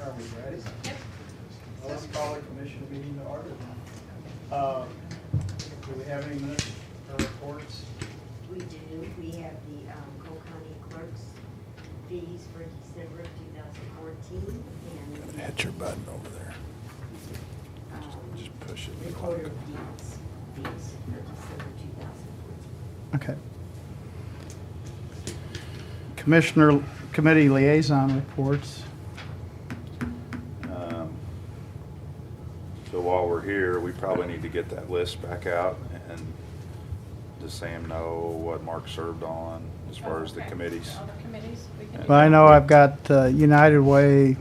Are we ready? Yep. Well, let's call the commission meeting to order then. Do we have any minutes or reports? We do. We have the Cole County Clerk's fees for December of 2014 and Hit your button over there. Just push it. Recorder of Deeds fees for December 2014. Okay. Commissioner Committee Liaison reports. So while we're here, we probably need to get that list back out and just Sam know what Mark served on as far as the Okay. committees. Other committees, we can. Well, I know I've got United Way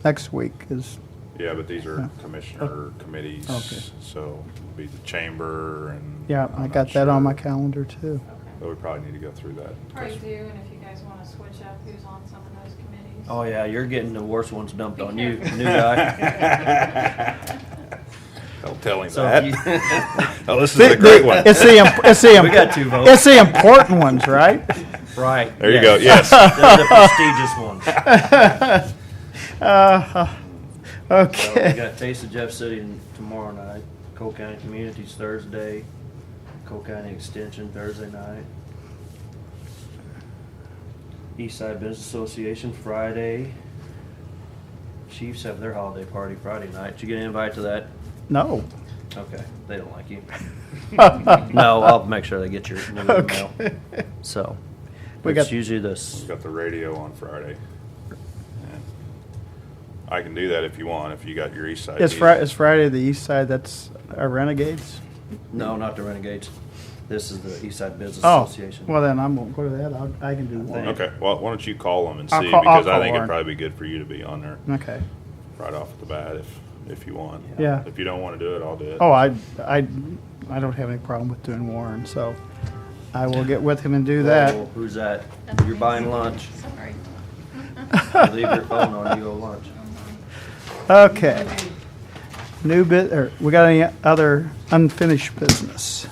next week is, Yeah, but these are Yeah. commissioner committees, Okay. so it'll be the chamber and. yeah, I'm I not got that on my sure, calendar too. Okay. But we probably need to go through that. Probably do, and if you guys want to switch up who's on some of those committees. Oh yeah, you're getting the worst ones dumped Be on you, careful. new guy. Don't tell him So that. if you- Oh, this is a great one. It's the We got 2 votes. It's the important ones, right? Right. There you go, yes. They're the prestigious ones. So we Okay. got Taste of Jeff City tomorrow night, Cole County Communities Thursday, Cole County Extension Thursday night. Eastside Business Association Friday. Chiefs have their holiday party Friday night. Did you get an invite to that? No. Okay, they don't like you. No, I'll make sure they get your new email. Okay. So, We it's got- usually We've this. got the radio on Friday. And I can do that if you want, if you got your east side. It's needs. Friday, it's Friday, the east side, that's our Renegades? No, not the Renegades. This is the Eastside Business Oh, Association. well then I won't go to that, I can do one. Okay, well, why don't you call them and I'll see, call- because I'll I call think it'd Warren. probably be good for you to be on there Okay, right off the bat if you want. Yeah. If you don't want to do it, I'll do it. oh, I don't have any problem with doing Warren, so I will get with him and do that. Oh, who's that? That's You're me. buying lunch. Sorry. You leave your phone on, you go lunch. Okay. We got any other unfinished business?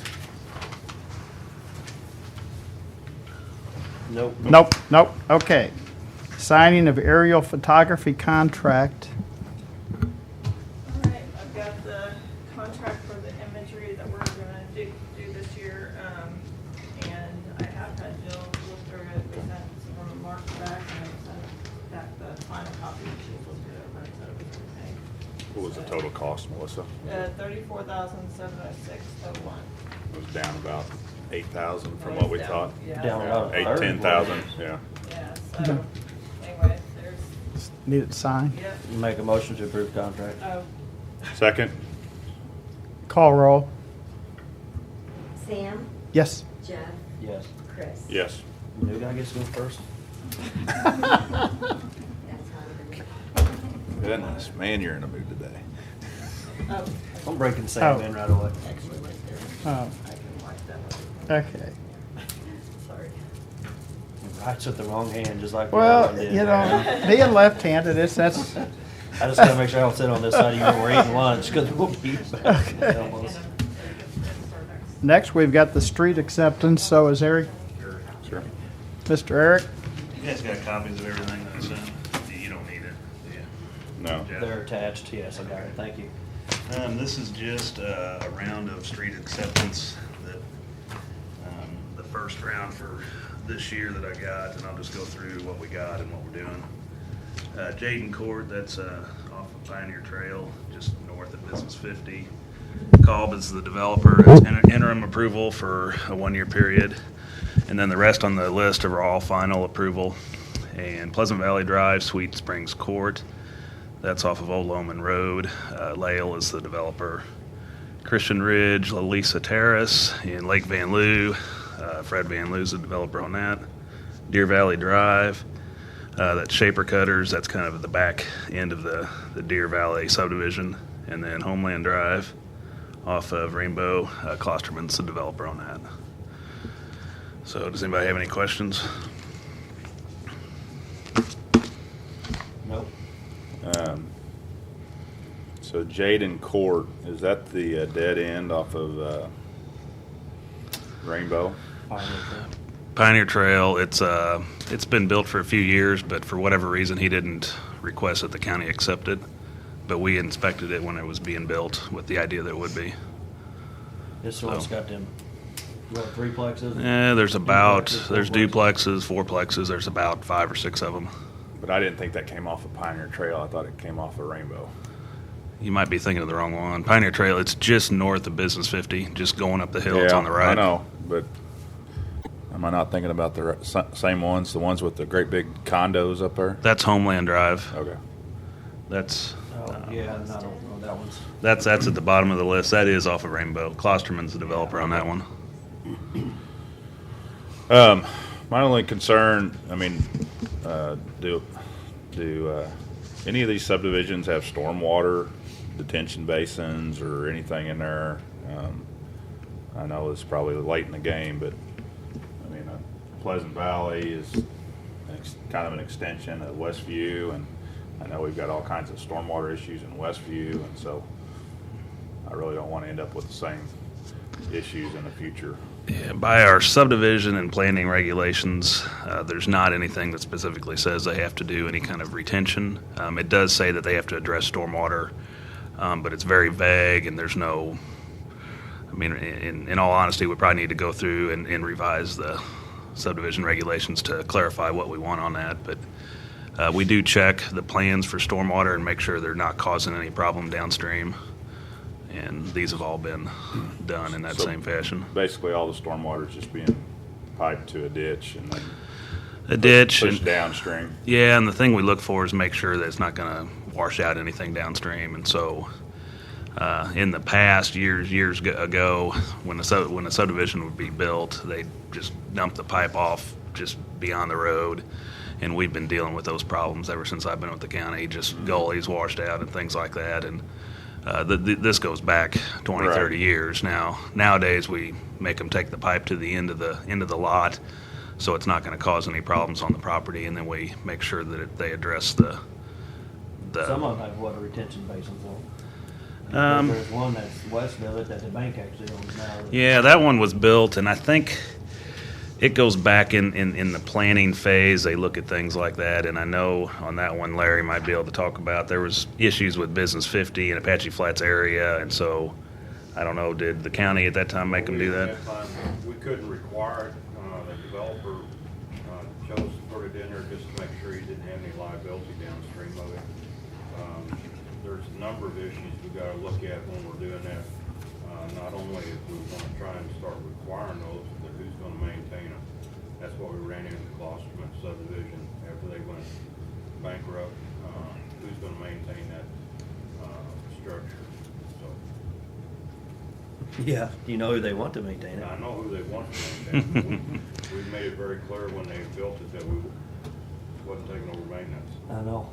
Nope. Nope, okay. Signing of aerial photography contract. All right, I've got the contract for the imagery that we're gonna do this year, and I have had Jill look through it, we sent some remarks back, and I sent back the final copy, she looked it over and said it was okay. What was the total cost, Melissa? $34,706.01. It was down about 8,000 from what we Down, thought. yeah, Down so- about a Eight, third. 10,000, yeah. Yeah, so, anyway, there's, Need it signed. yep, Make a motion to approve contract. oh, Second? Call roll. Sam, Yes. Jeff, Yes. Chris. Yes. New guy gets to go first. That's how we're Goodness, man, you're in a mood today. oh, I'm breaking Sam Oh. in right away. actually, right there. Oh, I can wipe that one. okay. Sorry. Writes with the wrong hand, just like the Well, other one did. you know, being left-handed, that's, I just gotta make sure I don't sit on this side of you when we're eating lunch, because we'll be back. next we've got the street acceptance, so is Eric, Sure. Mr. Eric? You guys got copies of everything that I sent? You don't need it, do you? No. Yeah. They're attached, yes, I got it, thank you. This is just a round of street acceptance that, the first round for this year that I got, and I'll just go through what we got and what we're doing. Jaden Court, that's off of Pioneer Trail, just north of Business 50. Cobb is the developer, it's interim approval for a 1-year period. And then the rest on the list are all final approval. And Pleasant Valley Drive, Sweet Springs Court, that's off of Old Loman Road. Lael is the developer. Christian Ridge, La Lisa Terrace in Lake Van Loo. Fred Van Loo's the developer on that. Deer Valley Drive, that's Shaper Cutters, that's kind of at the back end of the Deer Valley subdivision. And then Homeland Drive off of Rainbow, Klosterman's the developer on that. So does anybody have any questions? Nope. So Jaden Court, is that the dead end off of Rainbow? Pioneer Trail, it's been built for a few years, but for whatever reason, he didn't request that the county accept it. But we inspected it when it was being built with the idea that it would be. This one's So- got them, what, threeplexes? There's duplexes, fourplexes, there's about 5 or 6 of them. But I didn't think that came off of Pioneer Trail. I thought it came off of Rainbow. You might be thinking of the wrong one. Pioneer Trail, it's just north of Business 50, just going up the hill. It's on the right. I know, but am I not thinking about the same ones? The ones with the great big condos up there? That's Homeland Drive. Okay. Oh, That's yeah, I don't know, that one's, that's at the bottom of the list. That is off of Rainbow. Klosterman's the developer on that one. My only concern, I mean, do any of these subdivisions have stormwater detention basins or anything in there? I know it's probably late in the game, but I mean, Pleasant Valley is kind of an extension of Westview, and I know we've got all kinds of stormwater issues in Westview, and so I really don't want to end up with the same issues in the future. Yeah, by our subdivision and planning regulations, there's not anything that specifically says they have to do any kind of retention. It does say that they have to address stormwater, but it's very vague, and there's no. I mean, in all honesty, we probably need to go through and revise the subdivision regulations to clarify what we want on that. But we do check the plans for stormwater and make sure they're not causing any problem downstream. And these have all been done in that So same fashion. Basically, all the stormwater is just being piped to a ditch and then A ditch. pushed And, downstream. yeah, and the thing we look for is make sure that it's not going to wash out anything downstream. And so, in the past, years ago, when a subdivision would be built, they just dump the pipe off just beyond the road. And we've been dealing with those problems ever since I've been with the county, just gullies washed out and things like that. And this goes back 20, Right. 30 years now. Nowadays, we make them take the pipe to the end of the lot, so it's not going to cause any problems on the property. And then we make sure that they address the. some of them have water retention basins though. Um, There's one that's west of it that the bank actually owns now. Yeah, that one was built, and I think it goes back in the planning phase. They look at things like that, and I know on that one, Larry might be able to talk about. There was issues with Business 50 and Apache Flats area, and so I don't know. Did the county at that time make them do that? We couldn't require it. The developer chose to put it in there just to make sure he didn't have any liability downstream of it. There's a number of issues we gotta look at when we're doing that. Not only if we wanna try and start requiring those, but who's gonna maintain them. That's what we ran into Klosterman subdivision after they went bankrupt. Who's gonna maintain that structure? So, Yeah, you know who they want to maintain it. I know who they want to maintain. We made it very clear when they built it that we wasn't taking over maintenance. I know.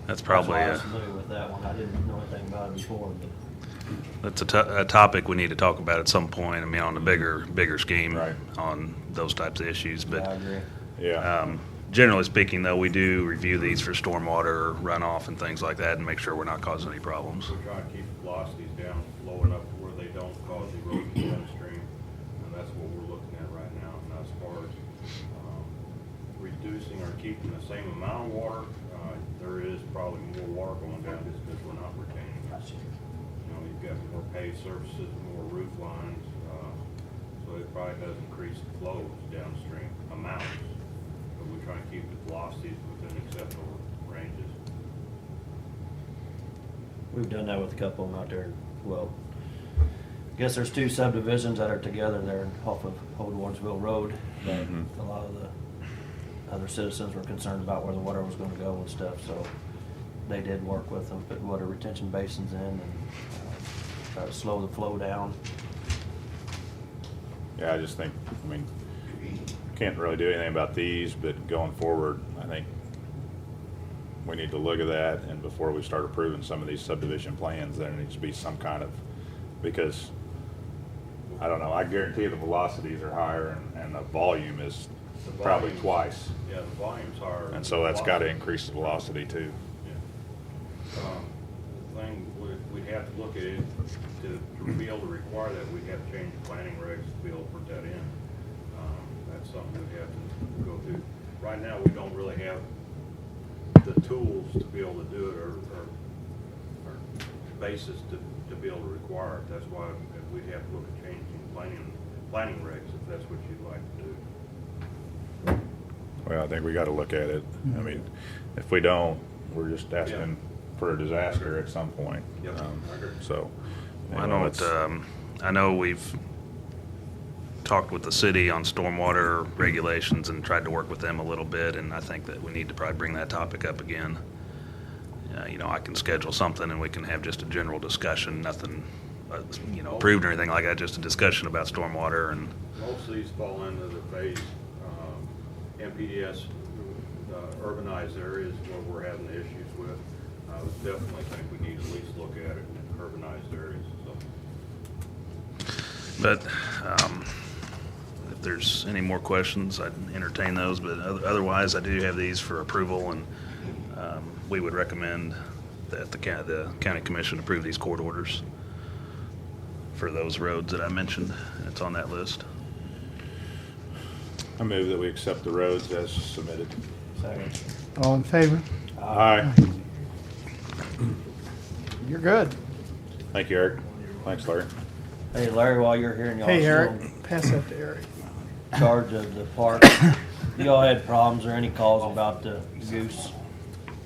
That's probably That's why I was familiar with that one. I didn't know anything about it before, but. that's a topic we need to talk about at some point. I mean, on a bigger scheme Right. on those types of issues. But I agree. Yeah. generally speaking, though, we do review these for stormwater runoff and things like that, and make sure we're not causing any problems. We try to keep velocities down, low enough where they don't cause erosion downstream, and that's what we're looking at right now. And as far as reducing or keeping the same amount of water, there is probably more water going down just because we're not retaining it. You know, you've got more paved surfaces, more roof lines, so it probably does increase the flows downstream amounts. But we try and keep the velocities within acceptable ranges. We've done that with a couple of them out there. Well, I guess there's 2 subdivisions that are together there off of Old Wardsville Road that Mhm. a lot of the other citizens were concerned about where the water was gonna go and stuff, so they did work with them, put water retention basins in and try to slow the flow down. Yeah, I just think, I mean, can't really do anything about these, but going forward, I think we need to look at that, and before we start approving some of these subdivision plans, there needs to be some kind of, because, I don't know, I guarantee the velocities are higher and the volume is The probably volume's- twice. Yeah, the volume's higher. And so that's gotta increase the velocity too. Yeah. The thing, we'd have to look at it, to be able to require that, we'd have to change the planning regs to be able to put that in. that's something we have to go through. Right now, we don't really have the tools to be able to do it, or basis to be able to require it. That's why we'd have to look at changing planning regs, if that's what you'd like to do. Well, I think we gotta look at it. I mean, if we don't, we're just asking for a disaster at some point. Yep, I agree. So. I you know, don't, I know we've talked with the city on stormwater regulations and tried to work with them a little bit, and I think that we need to probably bring that topic up again. You know, I can schedule something and we can have just a general discussion, nothing, approved or anything like that, just a discussion about stormwater and, Most of these fall into the phase, MPDS, urbanized areas where we're having the issues with. I would definitely think we need to at least look at it in urbanized areas, so. but, if there's any more questions, I'd entertain those, but otherwise, I do have these for approval, and we would recommend that the county commission approve these court orders for those roads that I mentioned. It's on that list. I move that we accept the roads as submitted. Second. All in favor? Aye. You're good. Thank you, Eric. Thanks, Larry. Hey Larry, while you're here and y'all Hey, still Eric, pass that to Eric. in charge of the park, y'all had problems or any calls about the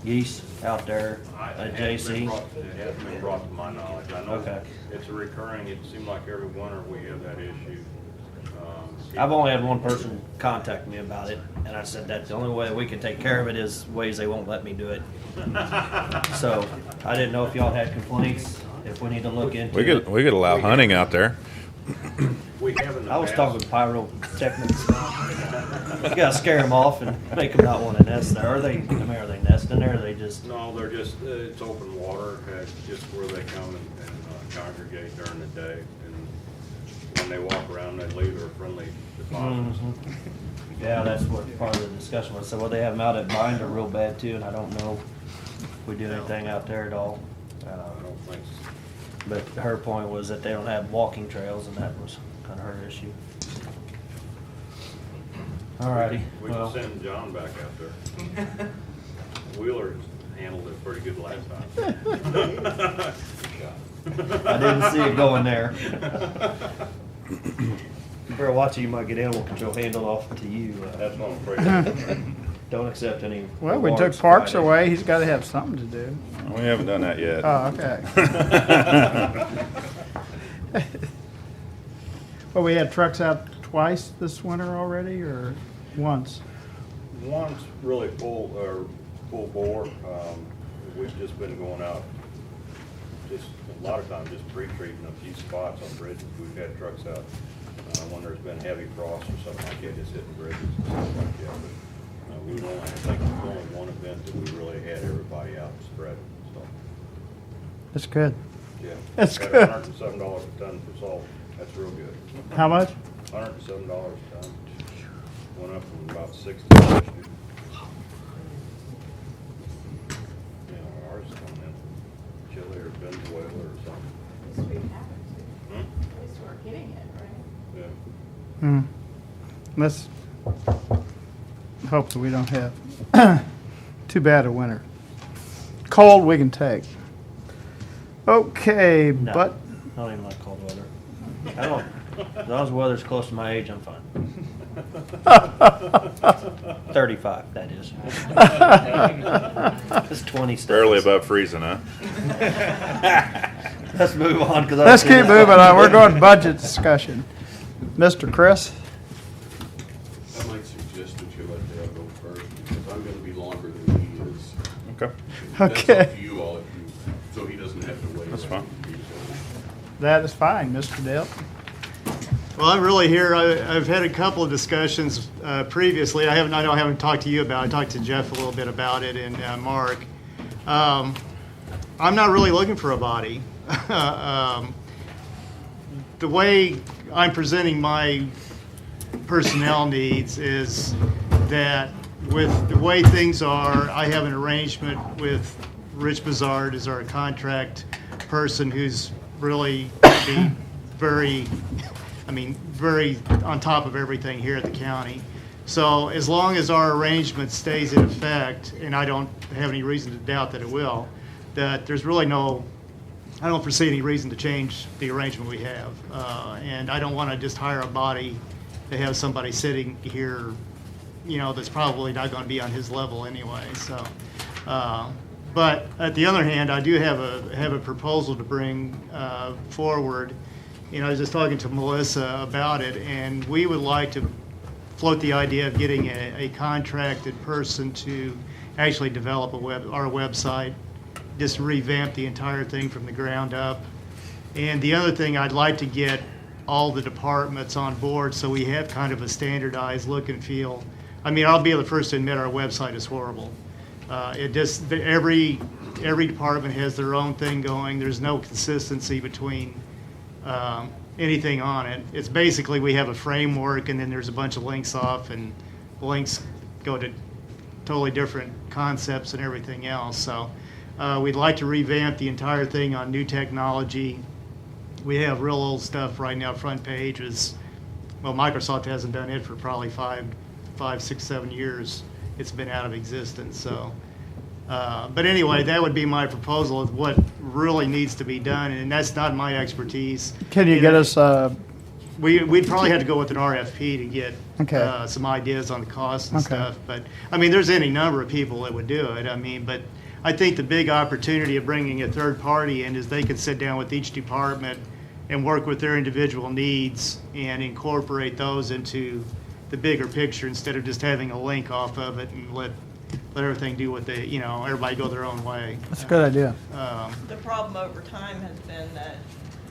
geese out there at JC? It hasn't been brought to my knowledge. I know Okay. it's a recurring, it seemed like every winter we have that issue. I've only had one person contact me about it, and I said that the only way we can take care of it is ways they won't let me do it. So I didn't know if y'all had complaints, if we need to look into it. We could allow hunting out there. We have in the I was past- talking pyrotechnics. You gotta scare them off and make them not want to nest there. Are they nesting there, or are they just? No, they're just, it's open water, just where they come and congregate during the day. And when they walk around, they leave their friendly deposits. Yeah, that's what part of the discussion was. So, well, they have them out at Binder real bad too, and I don't know if we do anything out there at all. I don't think so. But her point was that they don't have walking trails, and that was kind of her issue. Alrighty, We can well, send John back out there. Wheeler handled it pretty good last time. I didn't see it going there. You better watch it, you might get animal control handled off to you. That's what I'm afraid of. Don't accept any. Well, we took rewards parks Friday. away, he's gotta have something to do. We haven't done that yet. Oh, okay. Well, we had trucks out twice this winter already, or once? One's really full bore. We've just been going out, just a lot of times just pre-treating a few spots on bridges. We've had trucks out when there's been heavy frost or something like that, just hitting bridges and stuff like that. But we've only, I think it's only one event that we really had everybody out spread, so, That's good. yeah. That's At good. $107 a ton for salt, that's real good. How much? $107 a ton. Went up from about 60 last year. You know, ours coming in Chile or Venezuela or something. At least we have it, Hmm? at least we're getting it, right? Yeah. Let's hope that we don't have too bad a winter. Cold we can take. Okay, No, but I don't even like cold weather. I don't. As long as the weather's close to my age, I'm fine. 35, that is. It's 20 still. Barely above freezing, huh? Let's move on, because let's keep moving on. We're going budget discussion. Mr. Chris? I might suggest that you let Dale go first, because I'm gonna be longer than he is. Okay. That's Okay. up to you all, so he doesn't have to wait. That's fine. That is fine, Mr. Dale. Well, I'm really here. I've had a couple of discussions previously. I haven't talked to you about it. I talked to Jeff a little bit about it and Mark. I'm not really looking for a body. The way I'm presenting my personnel needs is that with the way things are, I have an arrangement with Rich Bizard as our contract person who's really going to be very I mean, very on top of everything here at the county. So as long as our arrangement stays in effect, and I don't have any reason to doubt that it will, that there's really I don't foresee any reason to change the arrangement we have. And I don't want to just hire a body to have somebody sitting here, that's probably not going to be on his level anyway, so. But at the other hand, I do have a proposal to bring forward. I was just talking to Melissa about it, and we would like to float the idea of getting a contracted person to actually develop our website, just revamp the entire thing from the ground up. And the other thing, I'd like to get all the departments on board so we have kind of a standardized look and feel. I mean, I'll be the first to admit our website is horrible. Every department has their own thing going. There's no consistency between anything on it. It's basically we have a framework and then there's a bunch of links off, and the links go to totally different concepts and everything else. So we'd like to revamp the entire thing on new technology. We have real old stuff right now. Front page is, well, Microsoft hasn't done it for probably 5, 6, 7 years. It's been out of existence. So, but anyway, that would be my proposal of what really needs to be done, and that's not my expertise. Can you get us, We'd probably have to go with an RFP to get Okay. some ideas on the costs and Okay. stuff. But I mean, there's any number of people that would do it. I mean, but I think the big opportunity of bringing a third party in is they can sit down with each department and work with their individual needs and incorporate those into the bigger picture instead of just having a link off of it and let everything do what they, everybody go their own way. that's a good idea. The problem over time has been that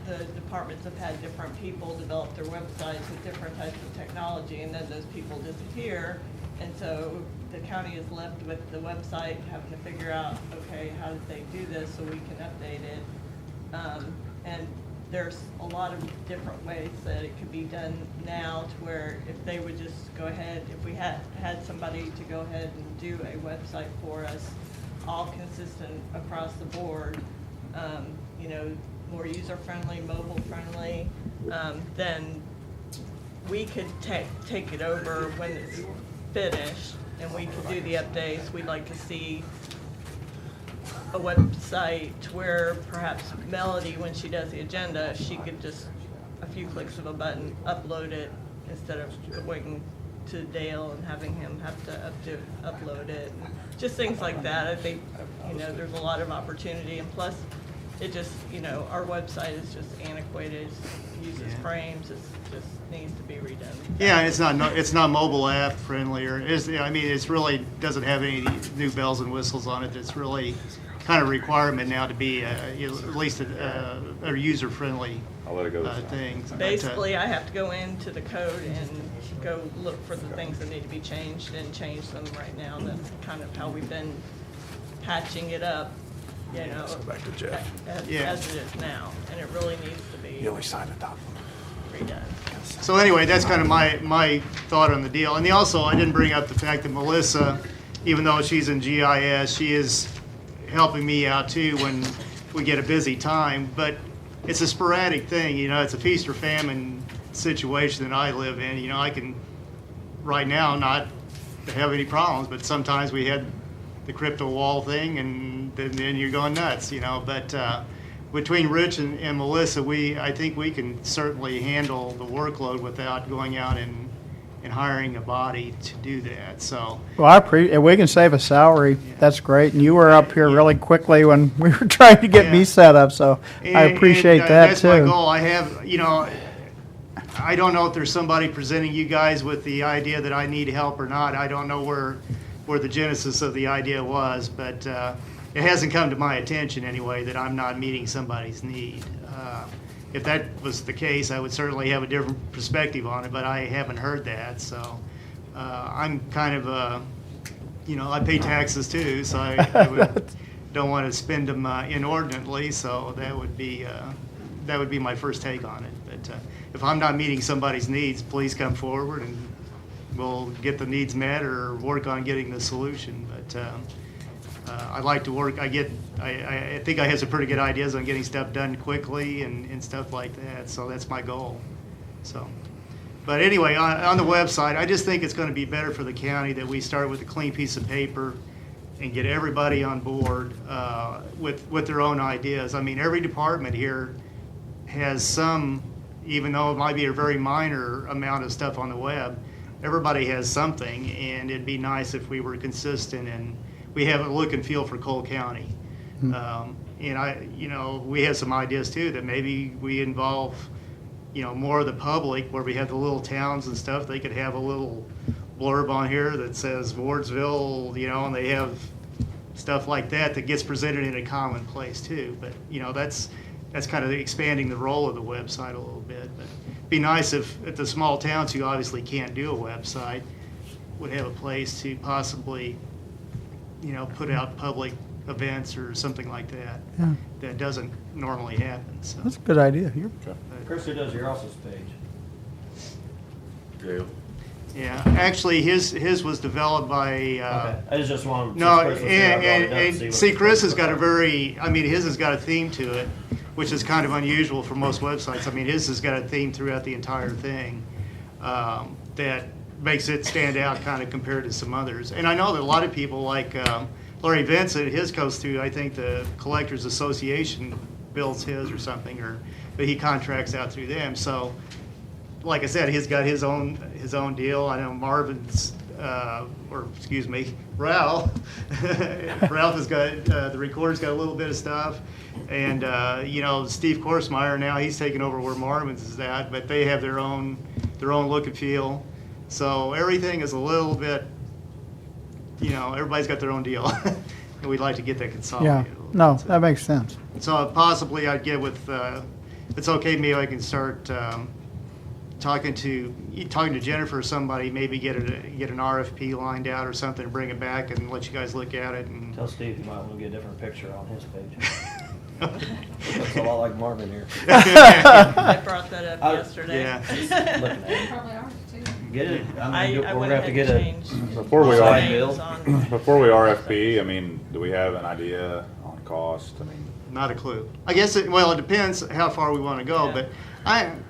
the departments have had different people develop their websites with different types of technology, and then those people disappear. And so the county is left with the website having to figure out, okay, how did they do this so we can update it? And there's a lot of different ways that it could be done now, to where if they would just go ahead, if we had somebody to go ahead and do a website for us, all consistent across the board, more user-friendly, mobile-friendly, then we could take it over when it's finished, and we could do the updates. We'd like to see a website where perhaps Melody, when she does the agenda, she could just, a few clicks of a button, upload it instead of waiting to Dale and having him have to upload it. Just things like that. I think, there's a lot of opportunity, and plus, it just, our website is just antiquated, uses frames, it just needs to be redone. Yeah, it's not mobile app friendly, or it's really doesn't have any new bells and whistles on it. It's really kind of requirement now to be at least a user friendly I'll let it go. thing. Basically, I have to go into the code and go look for the things that need to be changed and change them right now. That's kind of how we've been patching it up, Let's go back to Jeff. as it is now, and it really needs to be You always sign the top one. redone. So anyway, that's kind of my thought on the deal. And I didn't bring up the fact that Melissa, even though she's in GIS, she is helping me out too when we get a busy time. But it's a sporadic thing, it's a feast or famine situation that I live in. I can right now not have any problems, but sometimes we had the crypto wall thing, and then you're going nuts, But between Rich and Melissa, I think we can certainly handle the workload without going out and hiring a body to do that. So Well, if we can save a salary, that's great. And you were up here really quickly when we were trying to get me set up, so I appreciate that that's too. my goal. I have, I don't know if there's somebody presenting you guys with the idea that I need help or not. I don't know where the genesis of the idea was, but it hasn't come to my attention anyway that I'm not meeting somebody's need. If that was the case, I would certainly have a different perspective on it, but I haven't heard that. So I'm kind of, I pay taxes too, so I don't want to spend them inordinately. So that would be my first take on it. But if I'm not meeting somebody's needs, please come forward and we'll get the needs met or work on getting the solution. But I like to work. I think I have some pretty good ideas on getting stuff done quickly and stuff like that. So that's my goal. So, but anyway, on the website, I just think it's going to be better for the county that we start with a clean piece of paper and get everybody on board with their own ideas. I mean, every department here has some, even though it might be a very minor amount of stuff on the web, everybody has something, and it'd be nice if we were consistent and we have a look and feel for Cole County. And we have some ideas too that maybe we involve, more of the public where we have the little towns and stuff. They could have a little blurb on here that says Wardsville, and they have stuff like that that gets presented in a common place too. But, that's kind of expanding the role of the website a little bit. But it'd be nice if the small towns who obviously can't do a website would have a place to possibly, put out public events or something like that. Yeah. That doesn't normally happen. So That's a good idea. Chris, who does your office page? Gail. yeah, actually his was developed by. Okay, I just want. No, since Chris was here, I brought it up to and what see, Chris has was got a about. his has got a theme to it, which is kind of unusual for most websites. I mean, his has got a theme throughout the entire thing that makes it stand out kind of compared to some others. And I know that a lot of people like Larry Vincent, his goes through, I think the Collectors Association builds his or something, but he contracts out through them. So, like I said, he's got his own deal. I know Marvin's, Ralph. Ralph has got the Recorder's got a little bit of stuff, and Steve Korsmeyer now he's taken over where Marvin's is at, but they have their own look and feel. So everything is a little bit, everybody's got their own deal, and we'd like to get that Yeah, consolidated. no, that makes sense. So possibly I'd get with, if it's okay, maybe I can start talking to Jennifer or somebody, maybe get an RFP lined out or something, bring it back and let you guys look at it. And Tell Steve you might want to get a different picture on his page. Looks a lot like Marvin here. I brought that up I- yesterday. yeah. Looking at it. Probably ours too. Get it. I We're went gonna have to ahead get and a. changed Before we all are- the names on. Before we RFP, I mean, do we have an idea on cost? I mean, Not a clue. I guess it depends how far we want to go, Yeah. but I'm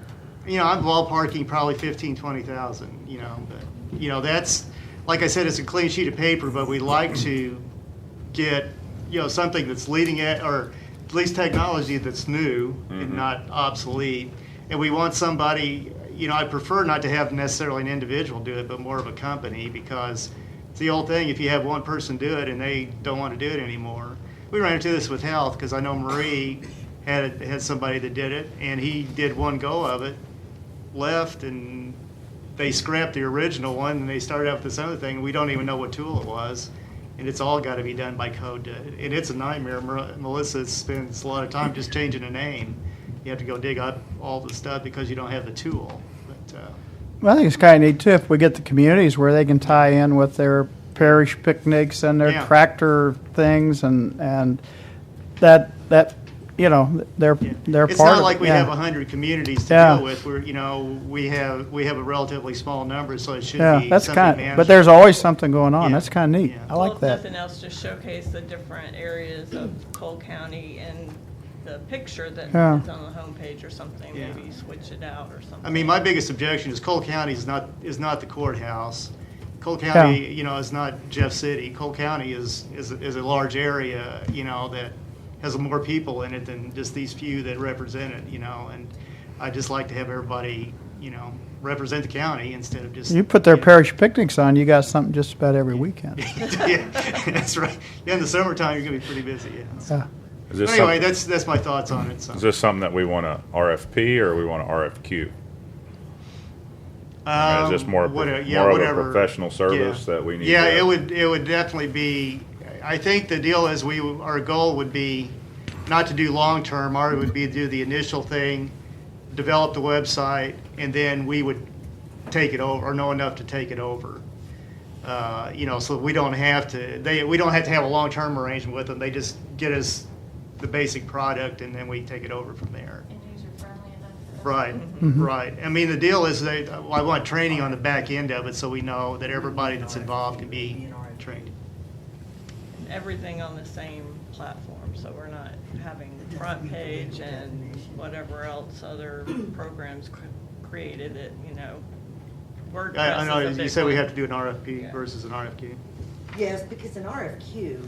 ballparking probably 15, 20,000, but, that's, like I said, it's a clean sheet of paper, but we'd like to get, something that's leading at, or at least technology that's new and not obsolete. And we want somebody, I prefer not to have necessarily an individual do it, but more of a company, because it's the old thing, if you have one person do it and they don't want to do it anymore. We ran into this with health, because I know Marie had somebody that did it, and he did one go of it, left, and they scrapped the original one, and they started out with this other thing. We don't even know what tool it was, and it's all got to be done by code. And it's a nightmare. Melissa spends a lot of time just changing a name. You have to go dig up all the stuff because you don't have the tool. But Well, I think it's kind of neat too if we get the communities where they can tie in with their parish picnics and their Yeah. tractor things and that they're part it's not of like we yeah. have 100 communities to Yeah. deal with. We're we have a relatively small number, so it should Yeah, be that's something kind. manageable. But there's always something going on. Yeah. That's kind of neat. Yeah. I like Well, that. if nothing else, just showcase the different areas of Cole County and the picture that is Yeah. on the homepage or something, Yeah. maybe switch it out or something. I mean, my biggest objection is Cole County is not the courthouse. Cole County, is not Jeff City. Cole County is a large area, that has more people in it than just these few that represent it, and I just like to have everybody, represent the county instead of just. You put their parish picnics on, you got something just about every weekend. Yeah, that's right. Yeah, in the summertime, you're gonna be pretty busy, yeah. Yeah. is this Anyway, something, that's my thoughts on it, so. is this something that we want to RFP or we want to RFQ? I mean, is this more, Whatever- more of whatever. a professional service Yeah. that we need? Yeah, to, it would definitely be, I think the deal is our goal would be not to do long-term, ours would be to do the initial thing, develop the website, and then we would take it over, or know enough to take it over. So we don't have to, we don't have to have a long-term arrangement with them, they just get us the basic product and then we take it over from there. And user-friendly enough for us. Right, right. I mean, the deal is I want training on the back end of it so we know that everybody that's involved can be trained. Everything on the same platform, so we're not having front page and whatever else other programs created it, you know. WordPress I know, is a you big said we one. have to do an RFP Yeah. versus an RFQ. Yes, because an RFQ,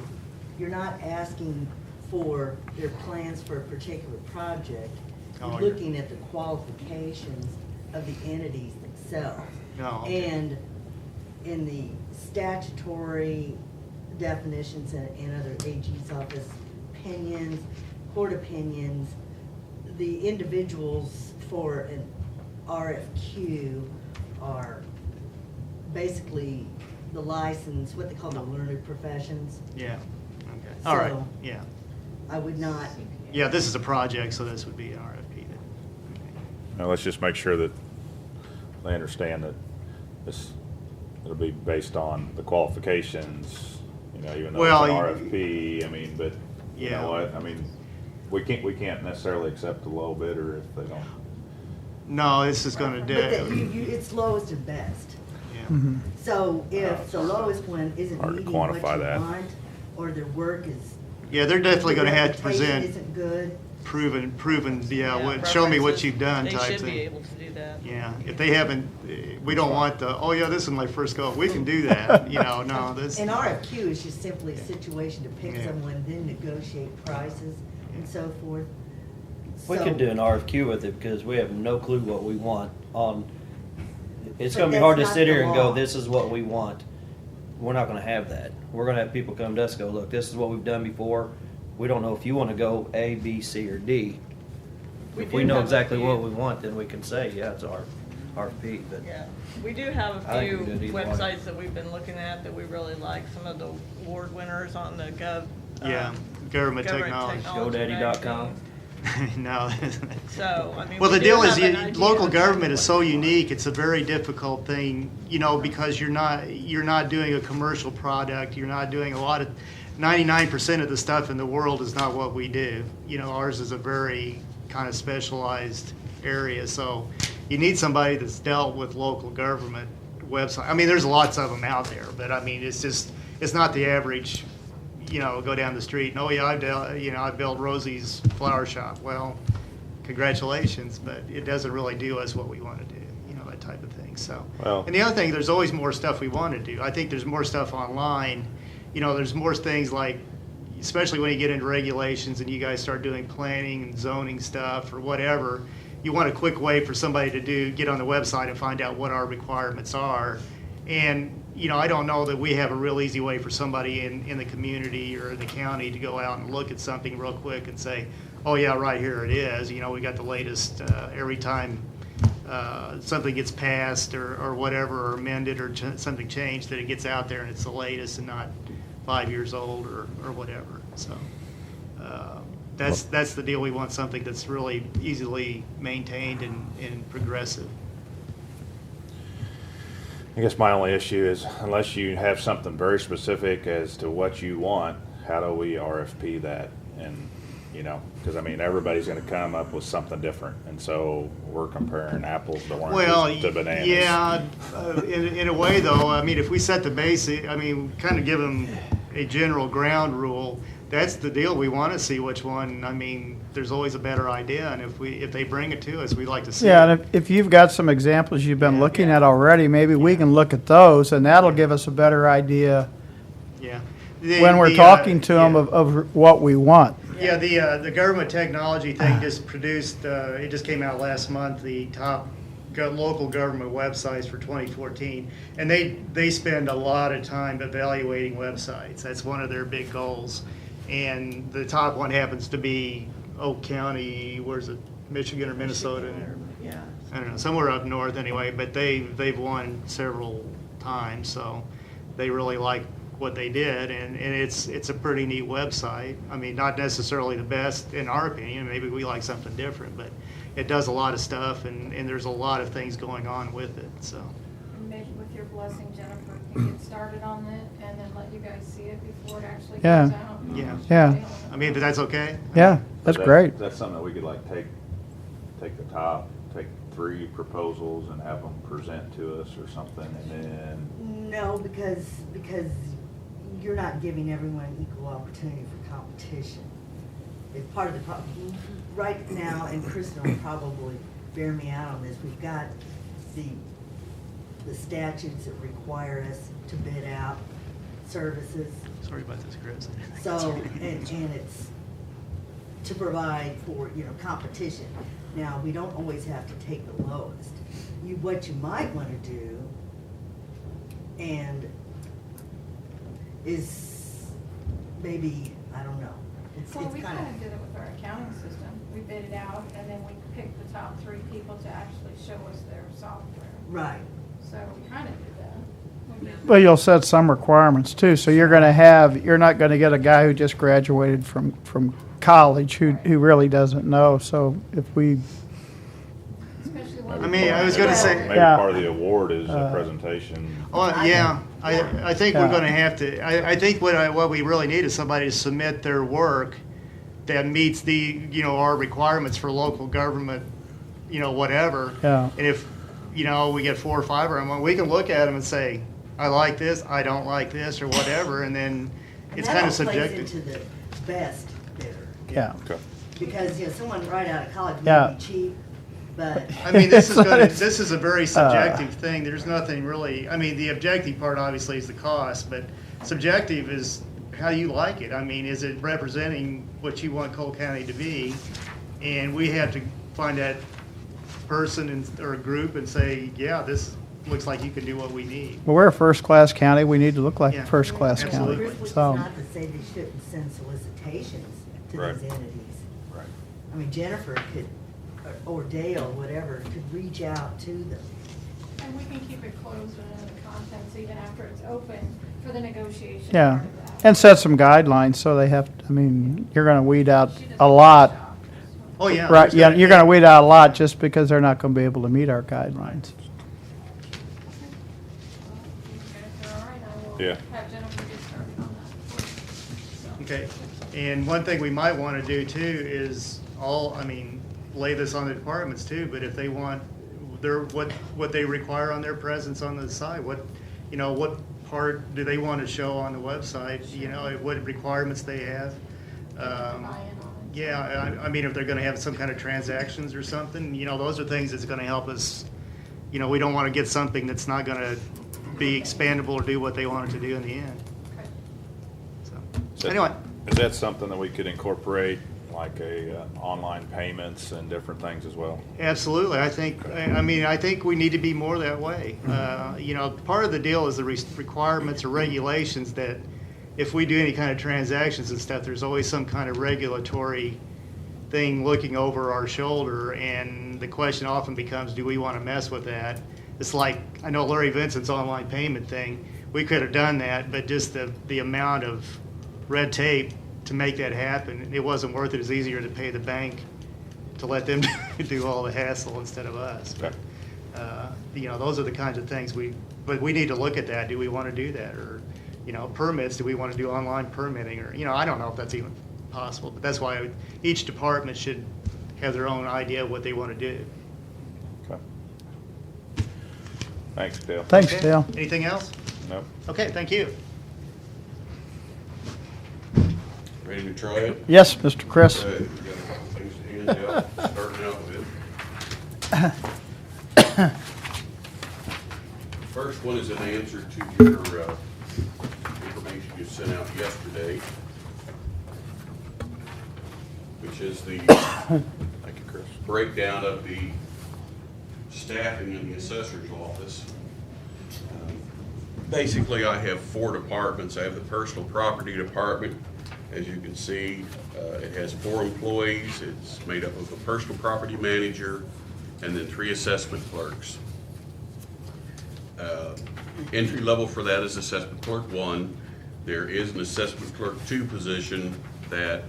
you're not asking for their plans for a particular project. Oh, You're you're- looking at the qualifications of the entities themselves. Oh, okay. And in the statutory definitions and other AG's office opinions, court opinions, the individuals for an RFQ are basically the license, what they call the learned professions. Yeah, okay, all right, So- yeah. I would not, Yeah, this is a project, so this would be an RFP then. Now, let's just make sure that they understand that this, it'll be based on the qualifications, you know, even though Well, it's an you- RFP, I mean, but you Yeah. know what, I mean, we can't necessarily accept a low bidder if they don't. No, this is gonna but do, it's lowest and best. yeah. So if the lowest one isn't Hard to meeting what you quantify that. want, or their work is. Yeah, they're definitely gonna have to reputation present Isn't good. proven, yeah, Yeah, what, show me what preferences. you've done type They should be thing. able to do that. Yeah, if they haven't, we don't want the, oh yeah, this is my first go, we can do that, you know, no, this. An RFQ is just simply a situation to pick Yeah. someone, then negotiate prices and so forth. We So- could do an RFQ with it because we have no clue what we want on. It's But gonna be that's hard to not sit here the and go, law. this is what we want. We're not gonna have that. We're gonna have people come to us and go, look, this is what we've done before. We don't know if you wanna go A, B, C, or D. If we do know have a exactly few- what we want, then we can say, yeah, it's our RFP, but. Yeah, we do have I a think few we do either one. websites that we've been looking at that we really like, some of the award winners on the Yeah, government technology. GoDaddy.com. No. So, I mean. Well, we the do deal is, have an idea local of government is so what we want. unique, it's a very difficult thing, you know, because you're not doing a commercial product, you're not doing a lot of, 99% of the stuff in the world is not what we do. You know, ours is a very kind of specialized area, so you need somebody that's dealt with local government website. I mean, there's lots of them out there, but I mean, it's not the average, you know, go down the street and, oh yeah, I built Rosie's flower shop. Well, congratulations, but it doesn't really do us what we want to do, you know, that type of thing, so. Well- And the other thing, there's always more stuff we want to do. I think there's more stuff online, you know, there's more things like, especially when you get into regulations and you guys start doing planning and zoning stuff or whatever, you want a quick way for somebody to get on the website and find out what our requirements are. And, you know, I don't know that we have a real easy way for somebody in the community or the county to go out and look at something real quick and say, oh yeah, right here it is. You know, we got the latest, every time something gets passed or whatever, or amended or something changed, that it gets out there and it's the latest and not 5 years old or whatever. So that's the deal. We want something that's really easily maintained and progressive. I guess my only issue is unless you have something very specific as to what you want, how do we RFP that? And, you know, because I mean, everybody's going to come up with something different. And so we're comparing apples to Well, oranges to bananas. yeah, in a way though, I mean, if we set the basic, I mean, kind of give them a general ground rule, that's the deal. We want to see which one, I mean, there's always a better idea, and if they bring it to us, we'd like to see Yeah, it. and if you've got some examples you've been Yeah. looking at already, maybe we can look at those, and that'll give us a better idea Yeah. when we're talking to them yeah. of what we want. Yeah, the government technology thing just produced, it just came out last month, the top local government websites for 2014. And they spend a lot of time evaluating websites. That's one of their big goals. And the top one happens to be Oak County, where's it, Michigan or Minnesota? Yeah. I don't know, somewhere up north anyway, but they've won several times, so they really like what they did, and it's a pretty neat website. I mean, not necessarily the best in our opinion, maybe we like something different, but it does a lot of stuff, and there's a lot of things going on with it, so. Maybe with your blessing, Jennifer can get started on it and then let you guys see it before it actually Yeah. goes out. Yeah. Yeah. I mean, but that's okay? Yeah, that's great. Is that something that we could like take the top, take 3 proposals and have them present to us or something, and then, no, because you're not giving everyone equal opportunity for competition. It's part of the problem. Right now, and Kristen will probably bear me out on this. We've got the statutes that require us to bid out services. Sorry about this, Chris. So, and it's to provide for, competition. Now, we don't always have to take the lowest. What you might want to do, and is maybe, I don't know. Well, It's we kind kind of did it with our accounting system. We bid it out, and then we picked the top 3 people to actually show us their software. right. So we kind of did that. We did- But you'll set some requirements too, so you're not gonna get a guy who just graduated from college who really doesn't know, so if we, Especially when. I mean, I was gonna say- Maybe Yeah. part of the award is a presentation. Well, yeah, I think we're gonna have to, I think what we really need is somebody to submit their work that meets our requirements for local government, whatever. Yeah. And if, we get 4 or 5 of them, we can look at them and say, I like this, I don't like this, or whatever, and then And it's that kind all of subjective. plays into the best bidder. yeah. Okay. Because, someone right out of college Yeah. may be cheap, but I mean, this is It's- this is a very subjective thing. There's nothing really, I mean, the objective part obviously is the cost, but subjective is how you like it. I mean, is it representing what you want Cole County to be? And we have to find that person or group and say, yeah, this looks like you can do what we need. Well, we're a first-class county, we need to look like Yeah. a first-class Absolutely. county, which is so. not to say they shouldn't send solicitations to Right. these entities. Right. I mean, Jennifer could, or Dale, whatever, could reach out to them. And we can keep it closed within the contents even after it's open for the negotiation Yeah, part of that. and set some guidelines, so they have, you're gonna weed out a lot, Oh, yeah. right, there's yeah, gotta you're be- gonna weed out a lot just because they're not gonna be able to meet our guidelines. If they're all right, I will Yeah. have Jennifer get started on that. Okay, and one thing we might want to do too is lay this on the departments too, but if they want what they require on their presence on the site, what part do they want to show on the website, what requirements they have. Buy-in on it. Yeah, I mean, if they're gonna have some kind of transactions or something, those are things that's gonna help us. We don't want to get something that's not gonna be expandable or do what they want it to do in the end. Okay. So, anyway. Is that something that we could incorporate, like online payments and different things as well? Absolutely. I think we need to be more that way. Part of the deal is the requirements or regulations that if we do any kind of transactions and stuff, there's always some kind of regulatory thing looking over our shoulder. And the question often becomes, do we want to mess with that? It's like, I know Larry Vincent's online payment thing. We could have done that, but just the amount of red tape to make that happen, it wasn't worth it. It's easier to pay the bank to let them do all the hassle instead of us. Okay. Those are the kinds of things but we need to look at that. Do we want to do that? Or, permits, do we want to do online permitting? Or, I don't know if that's even possible, but that's why each department should have their own idea of what they want to do. Okay. Thanks, Dale. Thanks, Okay. Dale. Anything else? Nope. Okay, thank you. Ready to try it? Yes, Mr. Chris. Okay, we got a couple things to hand out, starting out with. First one is an answer to your information you sent out yesterday, which is the Thank you, Chris. breakdown of the staffing in the assessor's office. Basically, I have 4 departments. I have the personal property department. As you can see, it has 4 employees. It's made up of a personal property manager and then 3 assessment clerks. Entry level for that is assessment clerk 1. There is an assessment clerk 2 position that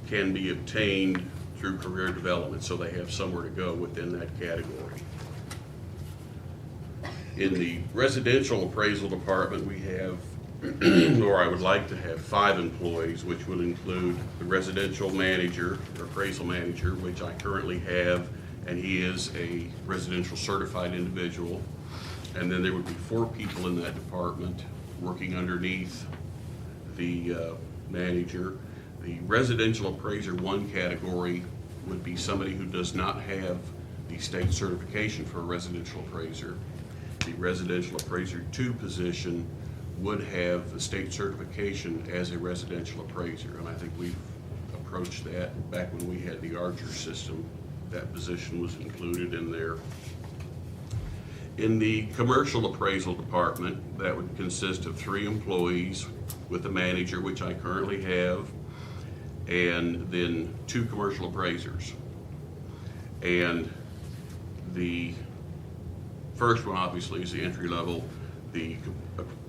can be obtained through career development, so they have somewhere to go within that category. In the residential appraisal department, we have, or I would like to have 5 employees, which will include the residential manager, or appraisal manager, which I currently have, and he is a residential certified individual. And then there would be 4 people in that department working underneath the manager. The residential appraiser 1 category would be somebody who does not have the state certification for a residential appraiser. The residential appraiser 2 position would have the state certification as a residential appraiser, and I think we've approached that back when we had the Archer system. That position was included in there. In the commercial appraisal department, that would consist of 3 employees with a manager, which I currently have, and then 2 commercial appraisers. And the first one obviously is the entry level. The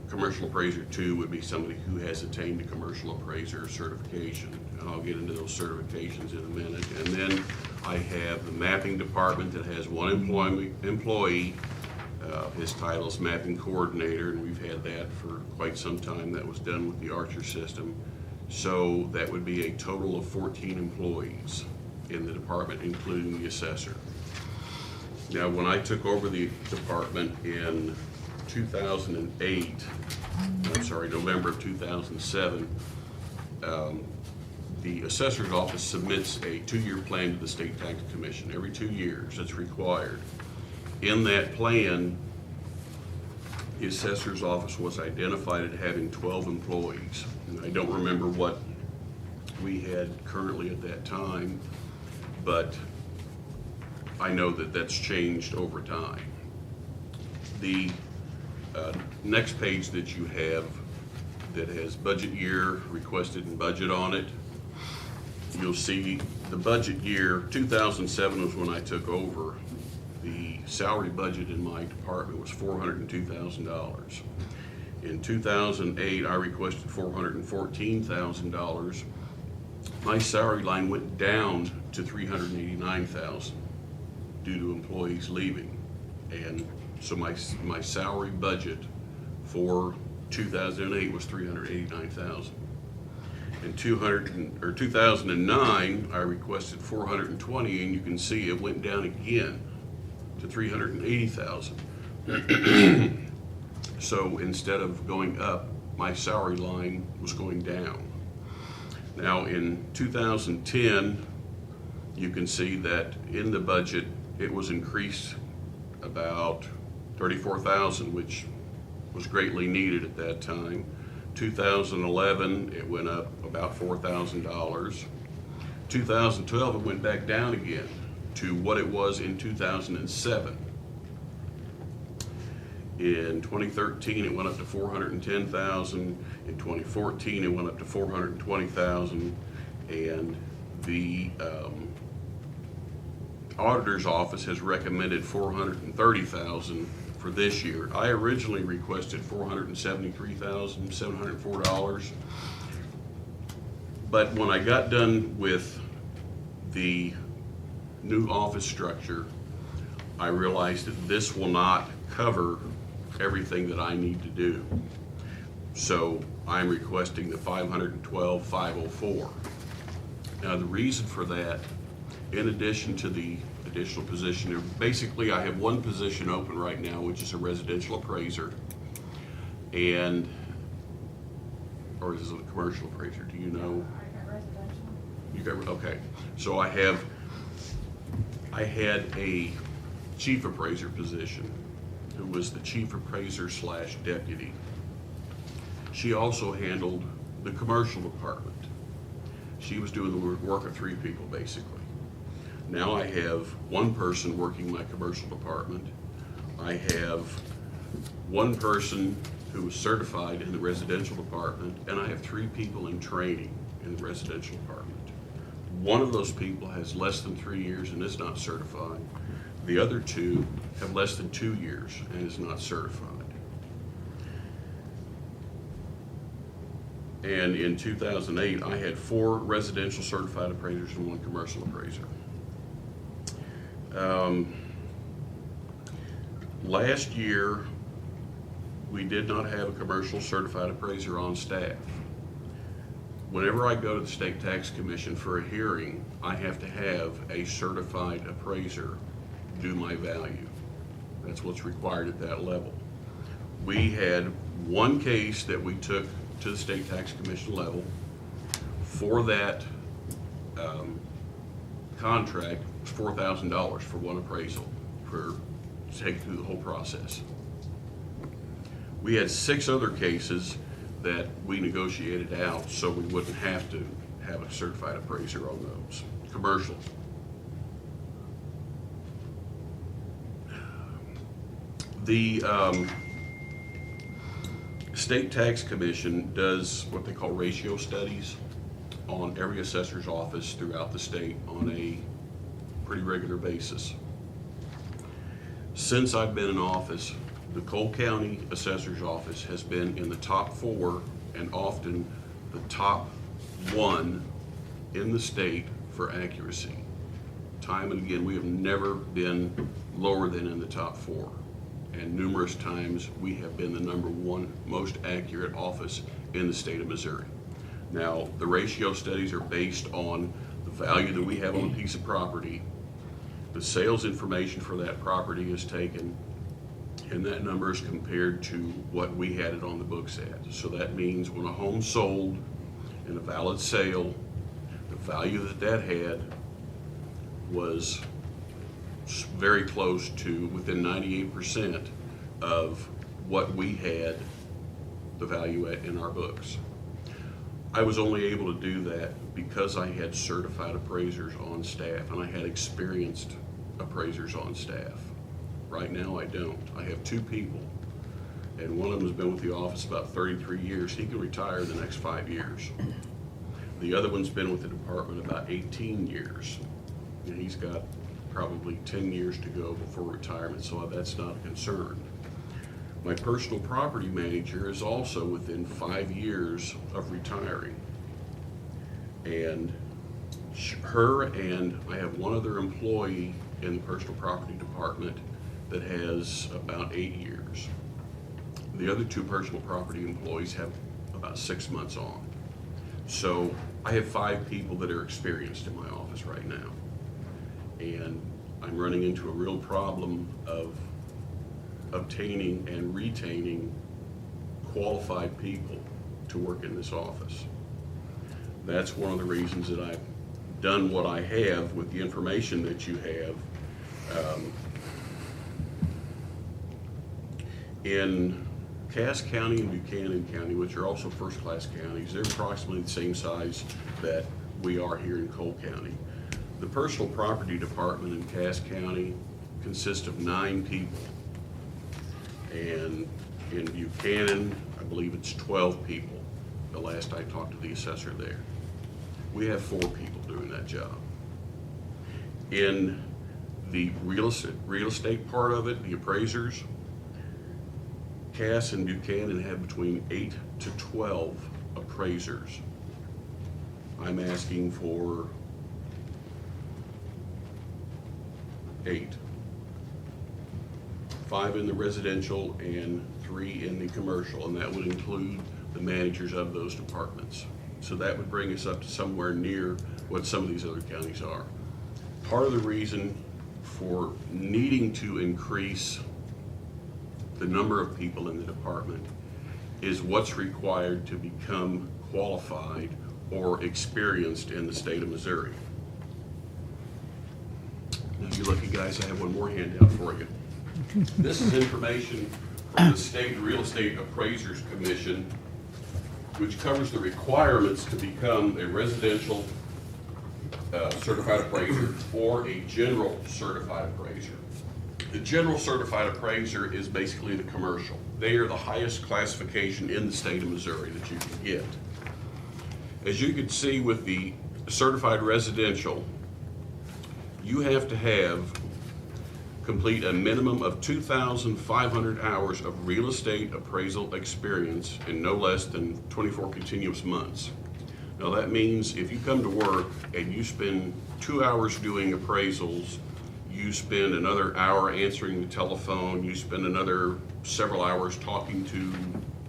commercial appraiser 2 would be somebody who has attained a commercial appraiser certification, and I'll get into those certifications in a minute. And then I have the mapping department that has 1 employee. His title is mapping coordinator, and we've had that for quite some time. That was done with the Archer system. So that would be a total of 14 employees in the department, including the assessor. Now, when I took over the department in 2008, November of 2007, the assessor's office submits a 2-year plan to the State Tax Commission. Every 2 years, it's required. In that plan, the assessor's office was identified as having 12 employees. And I don't remember what we had currently at that time, but I know that that's changed over time. The next page that you have that has budget year requested and budget on it, you'll see the budget year 2007 was when I took over. The salary budget in my department was $402,000. In 2008, I requested $414,000. My salary line went down to $389,000 due to employees leaving. And so my salary budget for 2008 was $389,000. In 2009, I requested $420,000, and you can see it went down again to $380,000. So instead of going up, my salary line was going down. Now in 2010, you can see that in the budget, it was increased about $34,000, which was greatly needed at that time. 2011, it went up about $4,000. 2012, it went back down again to what it was in 2007. In 2013, it went up to $410,000. In 2014, it went up to $420,000. And the auditor's office has recommended $430,000 for this year. I originally requested $473,704. But when I got done with the new office structure, I realized that this will not cover everything that I need to do. So I'm requesting the $512,504. Now the reason for that, in addition to the additional position, basically I have 1 position open right now, which is a residential appraiser, and, or is it a commercial appraiser? Do you know? I got residential. You got, okay. So I had a chief appraiser position who was the chief appraiser / deputy. She also handled the commercial department. She was doing the work of 3 people basically. Now I have 1 person working my commercial department. I have 1 person who was certified in the residential department, and I have 3 people in training in the residential department. 1 of those people has less than 3 years and is not certified. The other 2 have less than 2 years and is not certified. And in 2008, I had 4 residential certified appraisers and 1 commercial appraiser. Last year, we did not have a commercial certified appraiser on staff. Whenever I go to the State Tax Commission for a hearing, I have to have a certified appraiser do my value. That's what's required at that level. We had 1 case that we took to the State Tax Commission level. For that contract, $4,000 for one appraisal for taking through the whole process. We had 6 other cases that we negotiated out so we wouldn't have to have a certified appraiser on those, commercial. The State Tax Commission does what they call ratio studies on every assessor's office throughout the state on a pretty regular basis. Since I've been in office, the Cole County Assessor's Office has been in the top 4 and often the top 1 in the state for accuracy. Time and again, we have never been lower than in the top 4. And numerous times, we have been the number 1 most accurate office in the state of Missouri. Now, the ratio studies are based on the value that we have on a piece of property. The sales information for that property is taken, and that number is compared to what we had it on the books at. So that means when a home sold in a valid sale, the value that that had was very close to within 98% of what we had the value at in our books. I was only able to do that because I had certified appraisers on staff and I had experienced appraisers on staff. Right now I don't. I have 2 people, and one of them has been with the office about 33 years. He can retire in the next 5 years. The other one's been with the department about 18 years, and he's got probably 10 years to go before retirement, so that's not a concern. My personal property manager is also within 5 years of retiring. And her and I have one other employee in the personal property department that has about 8 years. The other 2 personal property employees have about 6 months on. So I have 5 people that are experienced in my office right now. And I'm running into a real problem of obtaining and retaining qualified people to work in this office. That's one of the reasons that I've done what I have with the information that you have. In Cass County and Buchanan County, which are also first-class counties, they're approximately the same size that we are here in Cole County. The personal property department in Cass County consists of 9 people. And in Buchanan, I believe it's 12 people, the last I talked to the assessor there. We have 4 people doing that job. In the real estate part of it, the appraisers, Cass and Buchanan have between 8 to 12 appraisers. I'm asking for 8. 5 in the residential and 3 in the commercial, and that would include the managers of those departments. So that would bring us up to somewhere near what some of these other counties are. Part of the reason for needing to increase the number of people in the department is what's required to become qualified or experienced in the state of Missouri. Now, you lucky guys, I have one more handout for you. This is information from the State Real Estate Appraisers Commission, which covers the requirements to become a residential certified appraiser or a general certified appraiser. The general certified appraiser is basically the commercial. They are the highest classification in the state of Missouri that you can get. As you can see with the certified residential, you have to complete a minimum of 2,500 hours of real estate appraisal experience in no less than 24 continuous months. Now that means if you come to work and you spend 2 hours doing appraisals, you spend another hour answering the telephone, you spend another several hours talking to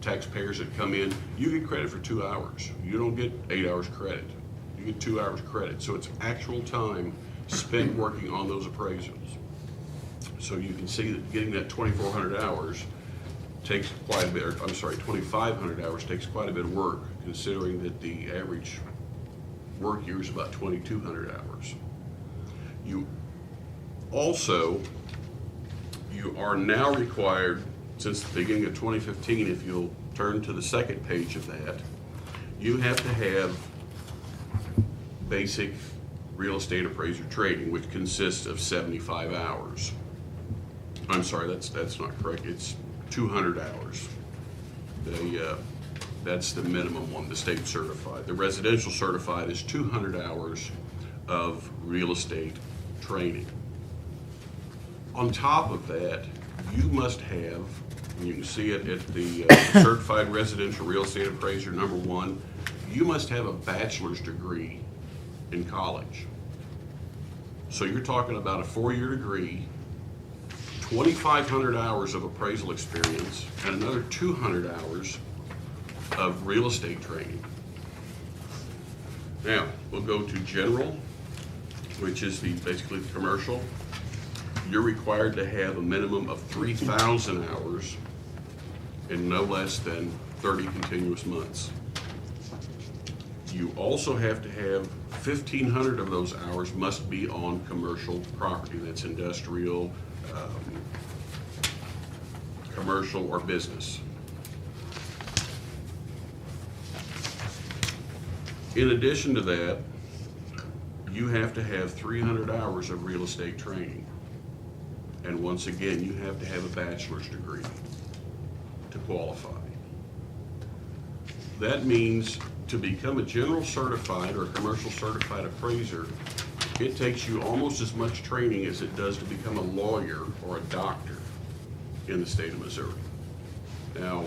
taxpayers that come in, you get credit for 2 hours. You don't get 8 hours credit. You get 2 hours credit. So it's actual time spent working on those appraisals. So you can see that getting that 2,400 hours takes quite a bit, 2,500 hours takes quite a bit of work, considering that the average work year is about 2,200 hours. You Also, you are now required, since the beginning of 2015, if you'll turn to the second page of that, you have to have basic real estate appraiser training, which consists of 75 hours. I'm sorry, that's not correct. It's 200 hours. That's the minimum one, the state certified. The residential certified is 200 hours of real estate training. On top of that, you must have, and you can see it at the certified residential real estate appraiser number 1, you must have a bachelor's degree in college. So you're talking about a 4-year degree, 2,500 hours of appraisal experience, and another 200 hours of real estate training. Now, we'll go to general, which is basically the commercial. You're required to have a minimum of 3,000 hours in no less than 30 continuous months. You also have to have 1,500 of those hours must be on commercial property. That's industrial, commercial, or business. In addition to that, you have to have 300 hours of real estate training. And once again, you have to have a bachelor's degree to qualify. That means to become a general certified or a commercial certified appraiser, it takes you almost as much training as it does to become a lawyer or a doctor in the state of Missouri. Now,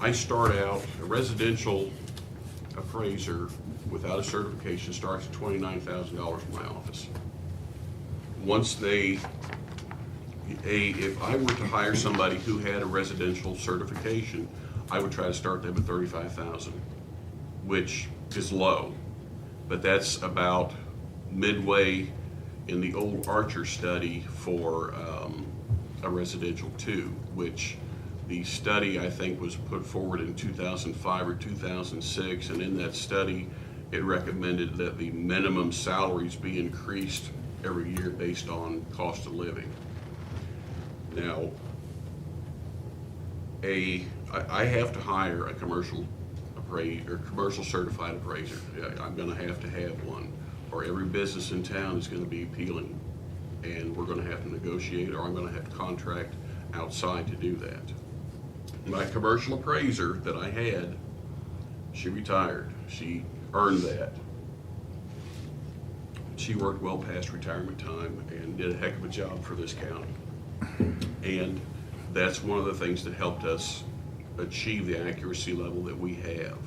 I start out, a residential appraiser without a certification starts at $29,000 in my office. Once if I were to hire somebody who had a residential certification, I would try to start them at $35,000, which is low, but that's about midway in the old Archer study for a residential 2, which the study I think was put forward in 2005 or 2006, and in that study it recommended that the minimum salaries be increased every year based on cost of living. Now, I have to hire a commercial appraiser or commercial certified appraiser. I'm going to have one, or every business in town is going to be appealing, and we're going to have to negotiate, or I'm going to have to contract outside to do that. My commercial appraiser that I had, she retired. She earned that. She worked well past retirement time and did a heck of a job for this county. And that's one of the things that helped us achieve the accuracy level that we have.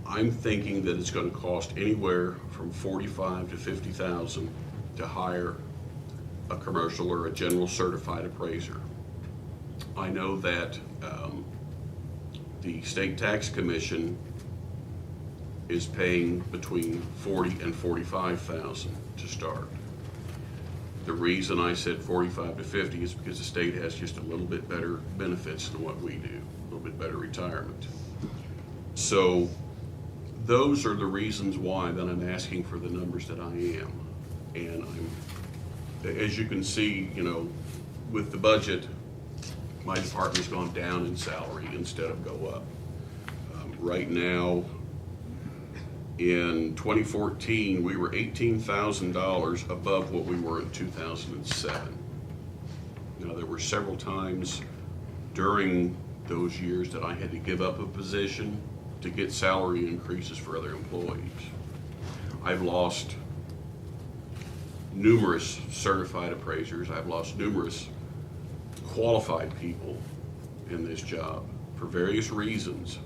I'm thinking that it's going to cost anywhere from $45,000 to $50,000 to hire a commercial or a general certified appraiser. I know that the State Tax Commission is paying between $40,000 and $45,000 to start. The reason I said 45 to 50 is because the state has just a little bit better benefits than what we do, a little bit better retirement. So those are the reasons why that I'm asking for the numbers that I am. And as you can see, with the budget, my department's gone down in salary instead of go up. Right now, in 2014, we were $18,000 above what we were in 2007. Now, there were several times during those years that I had to give up a position to get salary increases for other employees. I've lost numerous certified appraisers. I've lost numerous qualified people in this job for various reasons.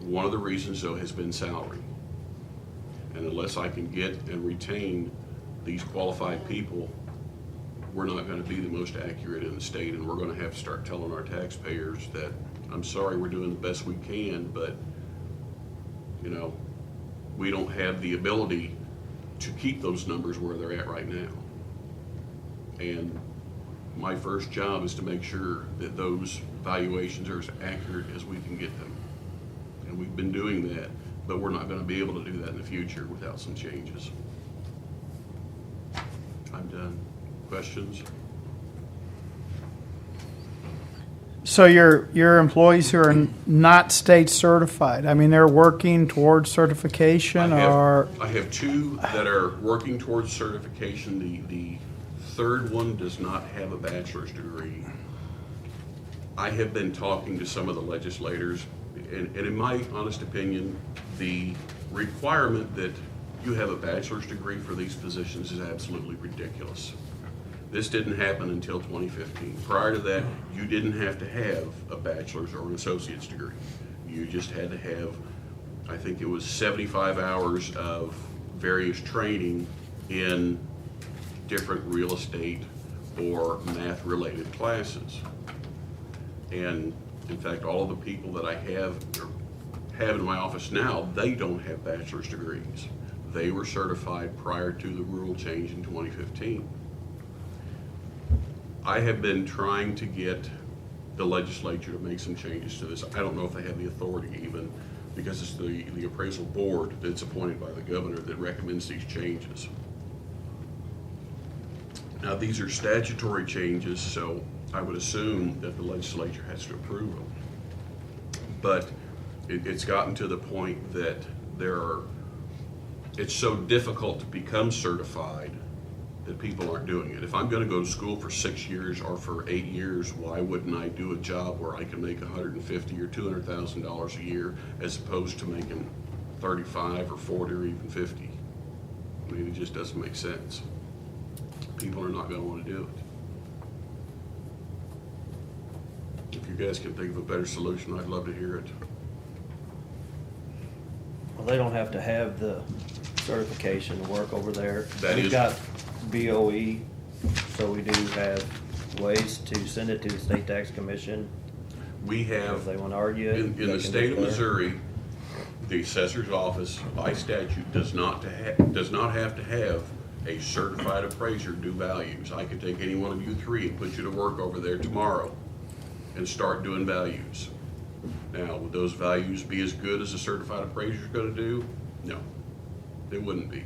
One of the reasons, though, has been salary. And unless I can get and retain these qualified people, we're not going to be the most accurate in the state, and we're going to have to start telling our taxpayers that, I'm sorry, we're doing the best we can, but, we don't have the ability to keep those numbers where they're at right now. And my first job is to make sure that those valuations are as accurate as we can get them. And we've been doing that, but we're not going to be able to do that in the future without some changes. I'm done. Questions? So your employees who are not state certified, I mean, they're working towards certification or? I have two that are working towards certification. The third one does not have a bachelor's degree. I have been talking to some of the legislators, and in my honest opinion, the requirement that you have a bachelor's degree for these positions is absolutely ridiculous. This didn't happen until 2015. Prior to that, you didn't have to have a bachelor's or an associate's degree. You just had to have, I think it was 75 hours of various training in different real estate or math-related classes. And in fact, all of the people that I have in my office now, they don't have bachelor's degrees. They were certified prior to the rule change in 2015. I have been trying to get the legislature to make some changes to this. I don't know if they have the authority even, because it's the appraisal board that's appointed by the governor that recommends these changes. Now, these are statutory changes, so I would assume that the legislature has to approve them. But it's gotten to the point that it's so difficult to become certified that people aren't doing it. If I'm gonna go to school for 6 years or for 8 years, why wouldn't I do a job where I can make $150,000 or $200,000 a year as opposed to making 35 or 40 or even 50? I mean, it just doesn't make sense. People are not gonna wanna do it. If you guys can think of a better solution, I'd love to hear it. Well, they don't have to have the certification to work over there. That We've is- got BOE, so we do have ways to send it to the state tax commission. We If have, they wanna argue it. in they the can state do of it there. Missouri, the assessor's office by statute does not have to have a certified appraiser do values. I could take any one of you three and put you to work over there tomorrow and start doing values. Now, would those values be as good as a certified appraiser's gonna do? No, they wouldn't be.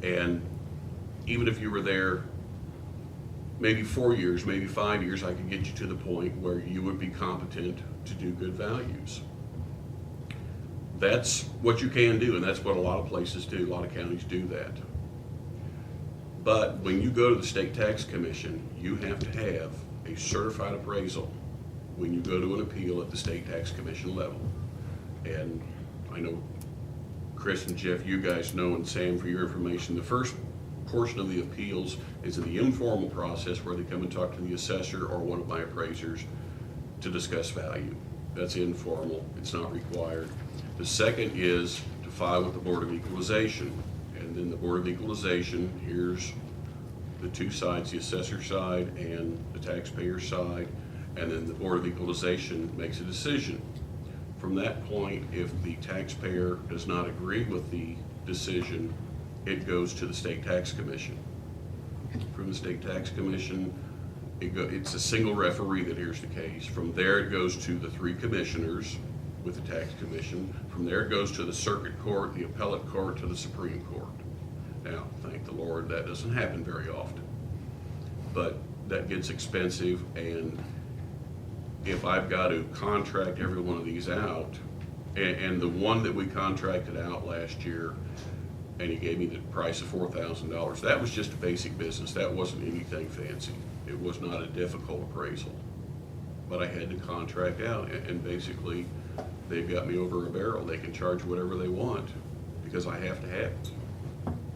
And even if you were there maybe 4 years, maybe 5 years, I could get you to the point where you would be competent to do good values. That's what you can do, and that's what a lot of places do. A lot of counties do that. But when you go to the State Tax Commission, you have to have a certified appraisal when you go to an appeal at the State Tax Commission level. And I know Chris and Jeff, you guys know, and Sam, for your information, the first portion of the appeals is in the informal process where they come and talk to the assessor or one of my appraisers to discuss value. That's informal, it's not required. The second is to file with the Board of Equalization. And then the Board of Equalization hears the two sides, the assessor side and the taxpayer side, and then the Board of Equalization makes a decision. From that point, if the taxpayer does not agree with the decision, it goes to the State Tax Commission. From the State Tax Commission, it's a single referee that hears the case. From there, it goes to the 3 commissioners with the Tax Commission. From there, it goes to the Circuit Court, the Appellate Court, to the Supreme Court. Now, thank the Lord, that doesn't happen very often. But that gets expensive, and if I've got to contract every one of these out, and the one that we contracted out last year, and he gave me the price of $4,000, that was just a basic business. That wasn't anything fancy. It was not a difficult appraisal. But I had to contract out, and basically, they've got me over a barrel. They can charge whatever they want, because I have to have it.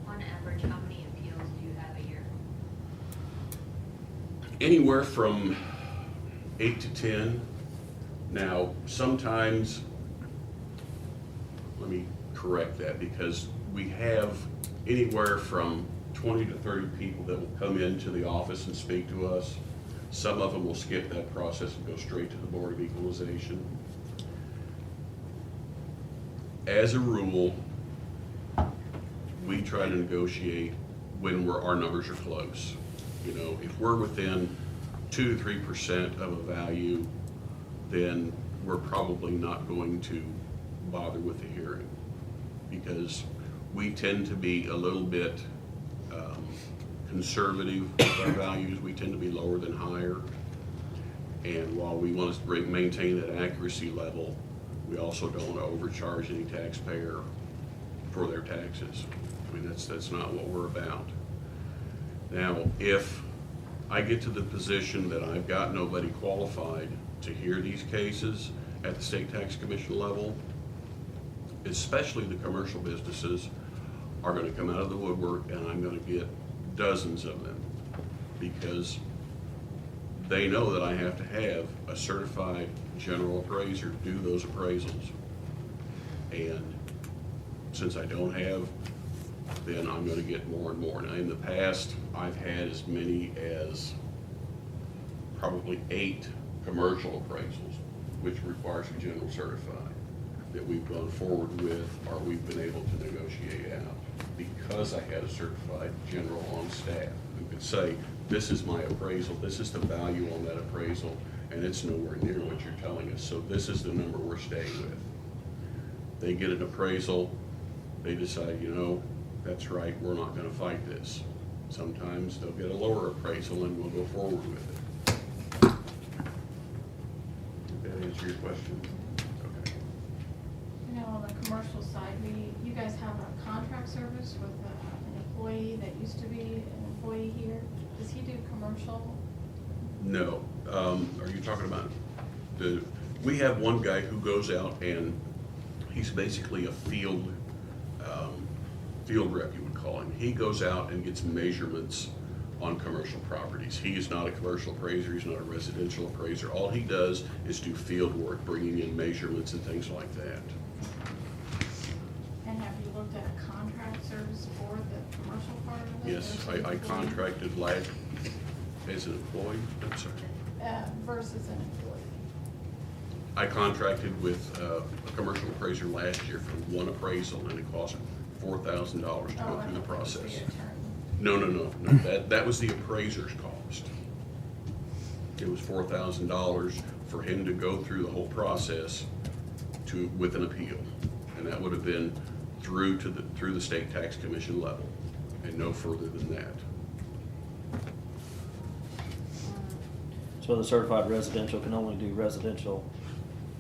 On average, how many appeals do you have a year? Anywhere from 8 to 10. Now, sometimes, let me correct that, because we have anywhere from 20 to 30 people that will come into the office and speak to us. Some of them will skip that process and go straight to the Board of Equalization. As a rule, we try to negotiate when our numbers are close. You know, if we're within 2 to 3% of a value, then we're probably not going to bother with the hearing, because we tend to be a little bit conservative with our values. We tend to be lower than higher. And while we want to maintain that accuracy level, we also don't want to overcharge any taxpayer for their taxes. I mean, that's not what we're about. Now, if I get to the position that I've got nobody qualified to hear these cases at the State Tax Commission level, especially the commercial businesses are going to come out of the woodwork, and I'm going to get dozens of them, because they know that I have to have a certified general appraiser do those appraisals. And since I don't have, then I'm going to get more and more. Now, in the past, I've had as many as probably 8 commercial appraisals, which requires a general certified, that we've gone forward with, or we've been able to negotiate out, because I had a certified general on staff who could say, this is my appraisal, this is the value on that appraisal, and it's nowhere near what you're telling us, so this is the number we're staying with. They get an appraisal, they decide, you know, that's right, we're not gonna fight this. Sometimes they'll get a lower appraisal and we'll go forward with it. Did that answer your question? Okay. You know, on the commercial side, you guys have a contract service with an employee that used to be an employee here. Does he do commercial? No. Are you talking about we have one guy who goes out and he's basically a field rep, you would call him. He goes out and gets measurements on commercial properties. He is not a commercial appraiser, he's not a residential appraiser. All he does is do field work, bringing in measurements and things like that. And have you looked at a contract service for the commercial part of it? Yes, versus I employee? contracted as an employee, I'm sorry. Versus an employee. I contracted with a commercial appraiser last year for one appraisal, and it cost $4,000 to go through the process. No, that was the appraiser's cost. It was $4,000 for him to go through the whole process with an appeal. And that would have been through the State Tax Commission level, and no further than that. So the certified residential can only do residential,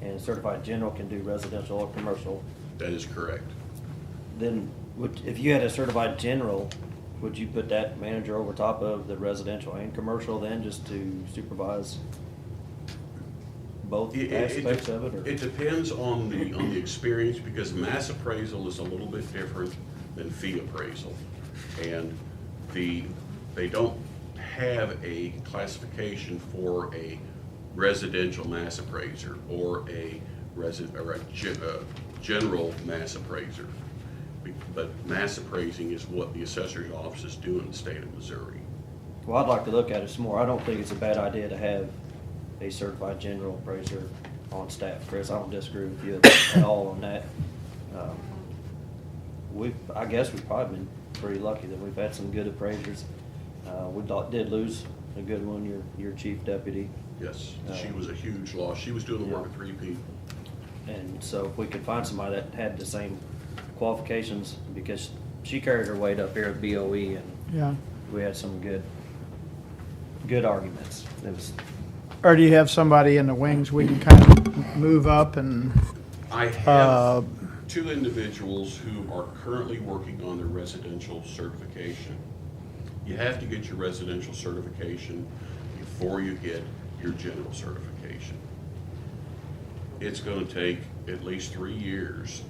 and certified general can do residential or commercial. That is correct. Then, if you had a certified general, would you put that manager over top of the residential and commercial then, just to supervise both aspects of it? Or? It depends on the experience, because mass appraisal is a little bit different than fee appraisal. And they don't have a classification for a residential mass appraiser or a general mass appraiser. But mass appraising is what the assessor's office is doing in the state of Missouri. Well, I'd like to look at it some more. I don't think it's a bad idea to have a certified general appraiser on staff, Chris. I don't disagree with you at all on that. I guess we've probably been pretty lucky that we've had some good appraisers. We did lose a good one, your chief deputy. Yes, she was a huge loss. She was doing the work of 3 people. And so if we could find somebody that had the same qualifications, because she carried her weight up here at BOE, and Yeah. we had some good arguments. It was, Or do you have somebody in the wings we can kind of move up and, I have 2 individuals who are currently working on their residential certification. You have to get your residential certification before you get your general certification. It's going to take at least 3 years.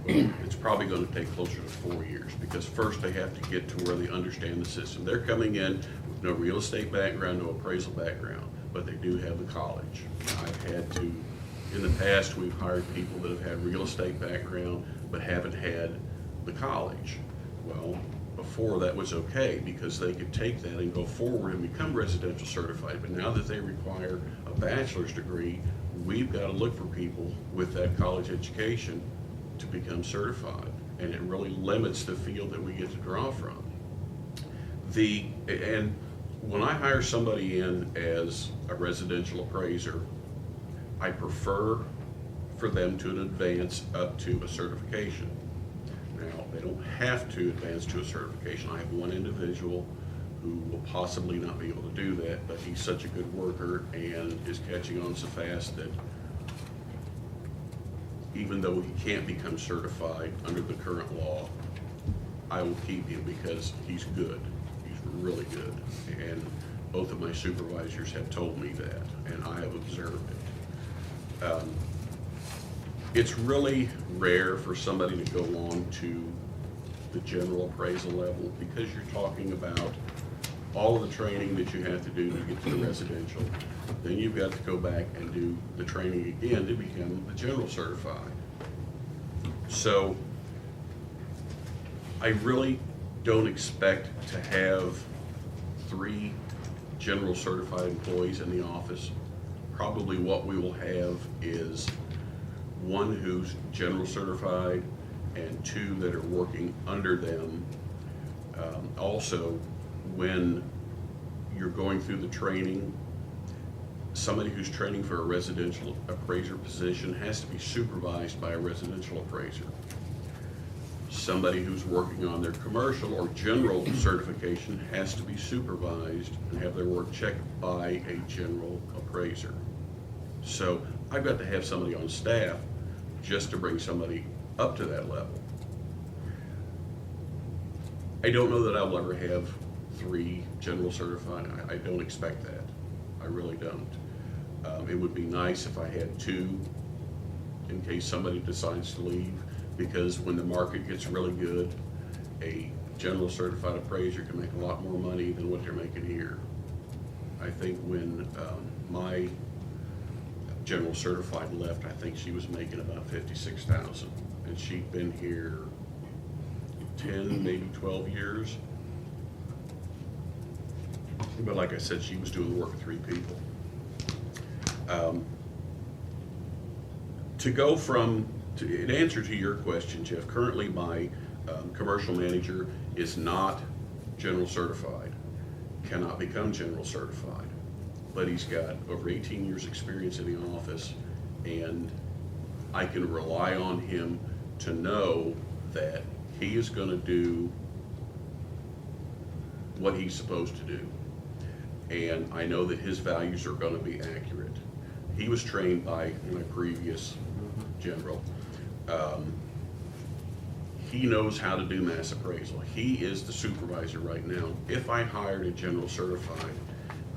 Well, it's probably going to take closer to 4 years, because first they have to get to where they understand the system. They're coming in with no real estate background, no appraisal background, but they do have the college. I've had to, in the past, we've hired people that have had real estate background but haven't had the college. Well, before that was okay, because they could take that and go forward and become residential certified. But now that they require a bachelor's degree, we've got to look for people with that college education to become certified, and it really limits the field that we get to draw from. And when I hire somebody in as a residential appraiser, I prefer for them to advance up to a certification. Now, they don't have to advance to a certification. I have one individual who will possibly not be able to do that, but he's such a good worker and is catching on so fast that even though he can't become certified under the current law, I will keep him because he's good. He's really good. And both of my supervisors have told me that, and I have observed it. It's really rare for somebody to go on to the general appraisal level because you're talking about all of the training that you have to do to get to the residential. Then you've got to go back and do the training again to become a general certified. So I really don't expect to have 3 general certified employees in the office. Probably what we will have is 1 who's general certified and 2 that are working under them. Also, when you're going through the training, somebody who's training for a residential appraiser position has to be supervised by a residential appraiser. Somebody who's working on their commercial or general certification has to be supervised and have their work checked by a general appraiser. So I've got to have somebody on staff just to bring somebody up to that level. I don't know that I'll ever have 3 general certified. I don't expect that. I really don't. It would be nice if I had 2 in case somebody decides to leave, because when the market gets really good, a general certified appraiser can make a lot more money than what they're making here. I think when my general certified left, I think she was making about $56,000, and she'd been here 10, maybe 12 years. But like I said, she was doing the work of 3 people. In answer to your question, Jeff, currently my commercial manager is not general certified, cannot become general certified, but he's got over 18 years experience in the office, and I can rely on him to know that he is going to do what he's supposed to do. And I know that his values are going to be accurate. He was trained by my previous general. He knows how to do mass appraisal. He is the supervisor right now. If I hired a general certified,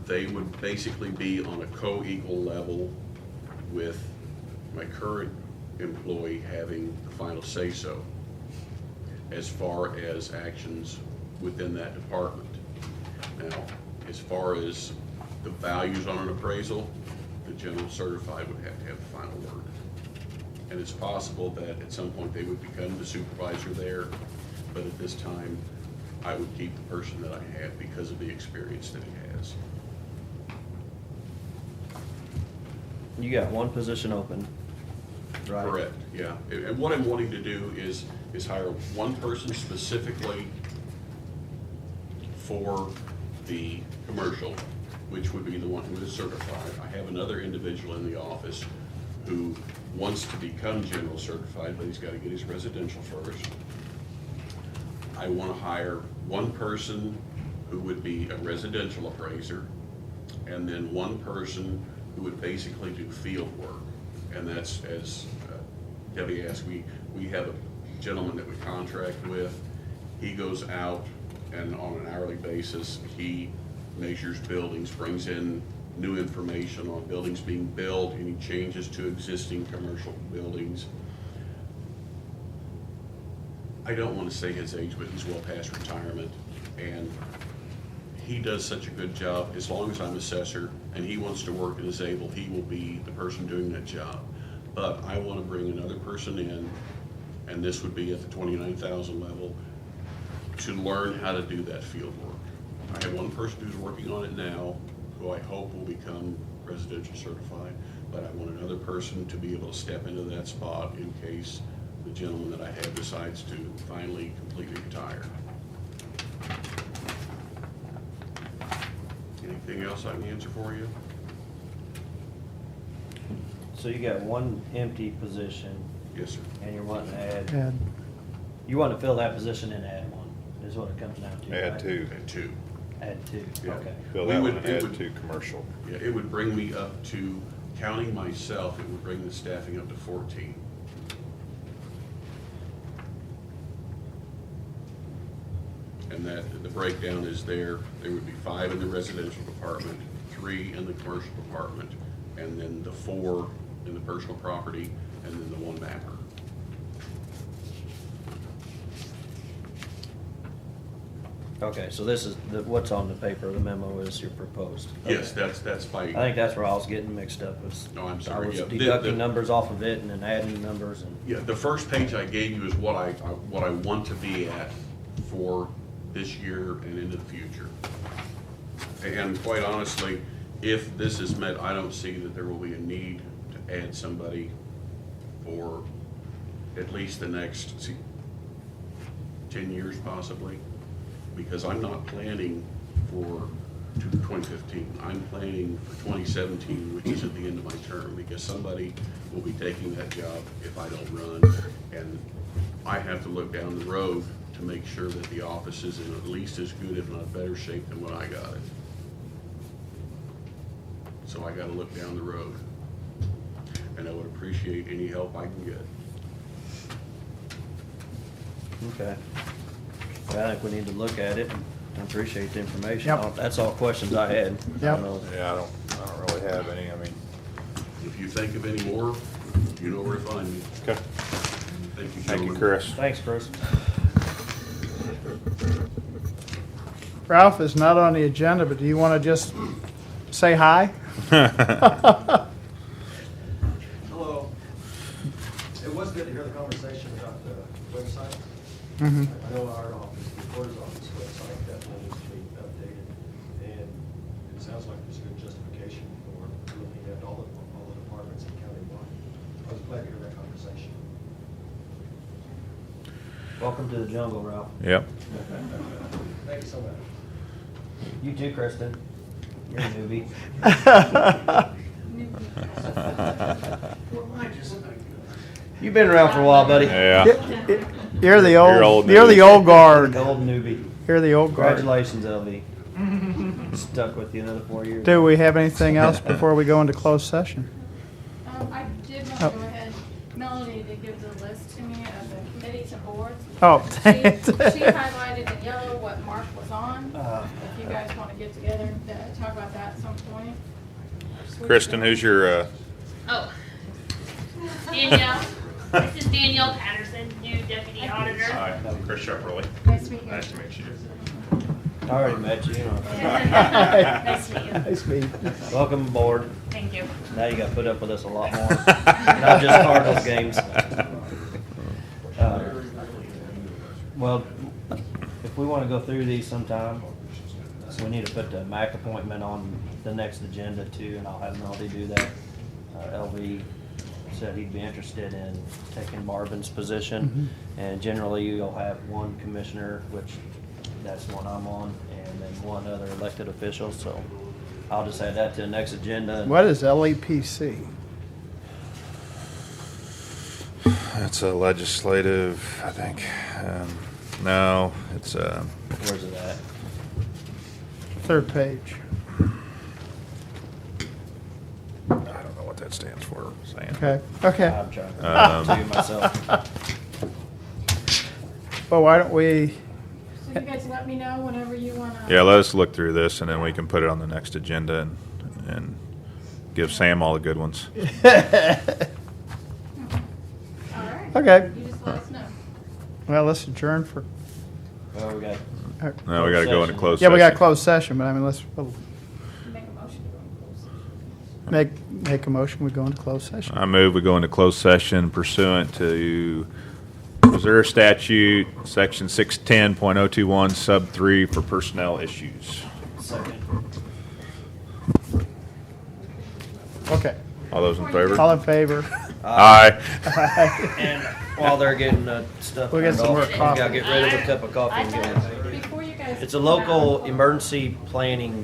they would basically be on a co-equal level with my current employee having the final say-so as far as actions within that department. Now, as far as the values on an appraisal, the general certified would have to have the final word. And it's possible that at some point they would become the supervisor there, but at this time, I would keep the person that I have because of the experience that he has. You got 1 position open, right? Correct, yeah. And what I'm wanting to do is hire 1 person specifically for the commercial, which would be the one who is certified. I have another individual in the office who wants to become general certified, but he's got to get his residential first. I want to hire 1 person who would be a residential appraiser, and then 1 person who would basically do field work. And that's, as Debbie asked, we have a gentleman that we contract with. He goes out and on an hourly basis, he measures buildings, brings in new information on buildings being built, any changes to existing commercial buildings. I don't want to say his age, but he's well past retirement, and he does such a good job. As long as I'm assessor and he wants to work and is able, he will be the person doing that job. But I want to bring another person in, and this would be at the 29,000 level, to learn how to do that field work. I have 1 person who's working on it now, who I hope will become residential certified, but I want another person to be able to step into that spot in case the gentleman that I have decides to finally completely retire. Anything else I can answer for you? So you got 1 empty position, Yes, sir. and you're wanting to add And You want to fill that position and add one, is what it comes down to, Add right? two. At two. Add two, Yeah. okay. Fill We that would- one, it add would- to commercial. Yeah, it would bring me up to, counting myself, it would bring the staffing up to 14. And that, the breakdown is there would be 5 in the residential department, 3 in the commercial department, and then the 4 in the personal property, and then the 1 mapper. Okay, so this is, what's on the paper, the memo is your proposed? Yes, Okay. that's by. I think that's where I was getting mixed up, was No, I'm I sorry, was yeah. deducting numbers off of it and then adding numbers and, Yeah, the first page I gave you is what I want to be at for this year and into the future. And quite honestly, if this is met, I don't see that there will be a need to add somebody for at least the next 10 years possibly, because I'm not planning for 2015. I'm planning for 2017, which is at the end of my term, because somebody will be taking that job if I don't run. And I have to look down the road to make sure that the office is in at least as good, if not better shape than when I got it. So I gotta look down the road. And I would appreciate any help I can get. okay. Well, I think we need to look at it. I appreciate the information. Yep. That's all questions I had. I Yep. don't know. Yeah, I don't really have any, I mean. If you think of any more, you know where to find me. Okay. Thank you, Thank you, gentlemen. Chris. Thanks, Chris. Ralph is not on the agenda, but do you want to just say hi? Hello. It was good to hear the conversation about the website. Mhm. I know our office, the recorder's office website definitely needs to be updated. And it sounds like there's a good justification for looking at all the departments in countywide. I was glad to hear that conversation. Welcome to the jungle, Ralph. Yep. Thank you so much. You too, Kristen. You're a newbie. You've been around for a while, buddy. Yeah. You're the You're old, old you're the news. old guard. The old newbie. You're the old guard. Congratulations, LV. Stuck with you another 4 years. Do we have anything else before we go into closed session? I did want Oh. to go ahead, Melanie did give the list to me of the committees and boards. Oh, She dang it. highlighted in yellow what Mark was on. If you guys want to get together and talk about that at some point. Kristen, who's your, Oh, Danielle. This is Danielle Patterson, new deputy auditor. Hi, Chris Shepperly. Nice to meet you. Nice to meet you. I already met you. Nice to meet you. Nice to meet you. Welcome aboard. Thank you. Now you got to put up with us a lot more. Not just Cardinals games. Well, if we want to go through these sometime, we need to put the MAC appointment on the next agenda too, and I'll have Melody do that. LV said he'd be interested in taking Marvin's position, and generally you'll have one commissioner, which that's one I'm on, and then one other elected official, so I'll just add that to the next agenda. What is LEPC? That's a legislative, I think. No, it's, Where's it at? Third page. I don't know what that stands for, Sam. Okay, okay. I'm trying to do myself. Well, why don't we, So you guys let me know whenever you want to. Yeah, let us look through this and then we can put it on the next agenda and give Sam all the good ones. All right. Okay. You just let us know. well, let's adjourn for, Well, we got, No, we gotta go into closed yeah, session. we got closed session, but I mean, let's we'll Make a motion to go in closed session. make a motion, we go into closed session. I move we go into closed session pursuant to Missouri statute, section 610.021, sub 3 for personnel issues. second. Okay, All those in favor? all in favor? Aye. And while they're getting stuff We'll get turned some off, more we coffee. gotta get rid of a cup of coffee and get it. Before you guys. It's a local emergency planning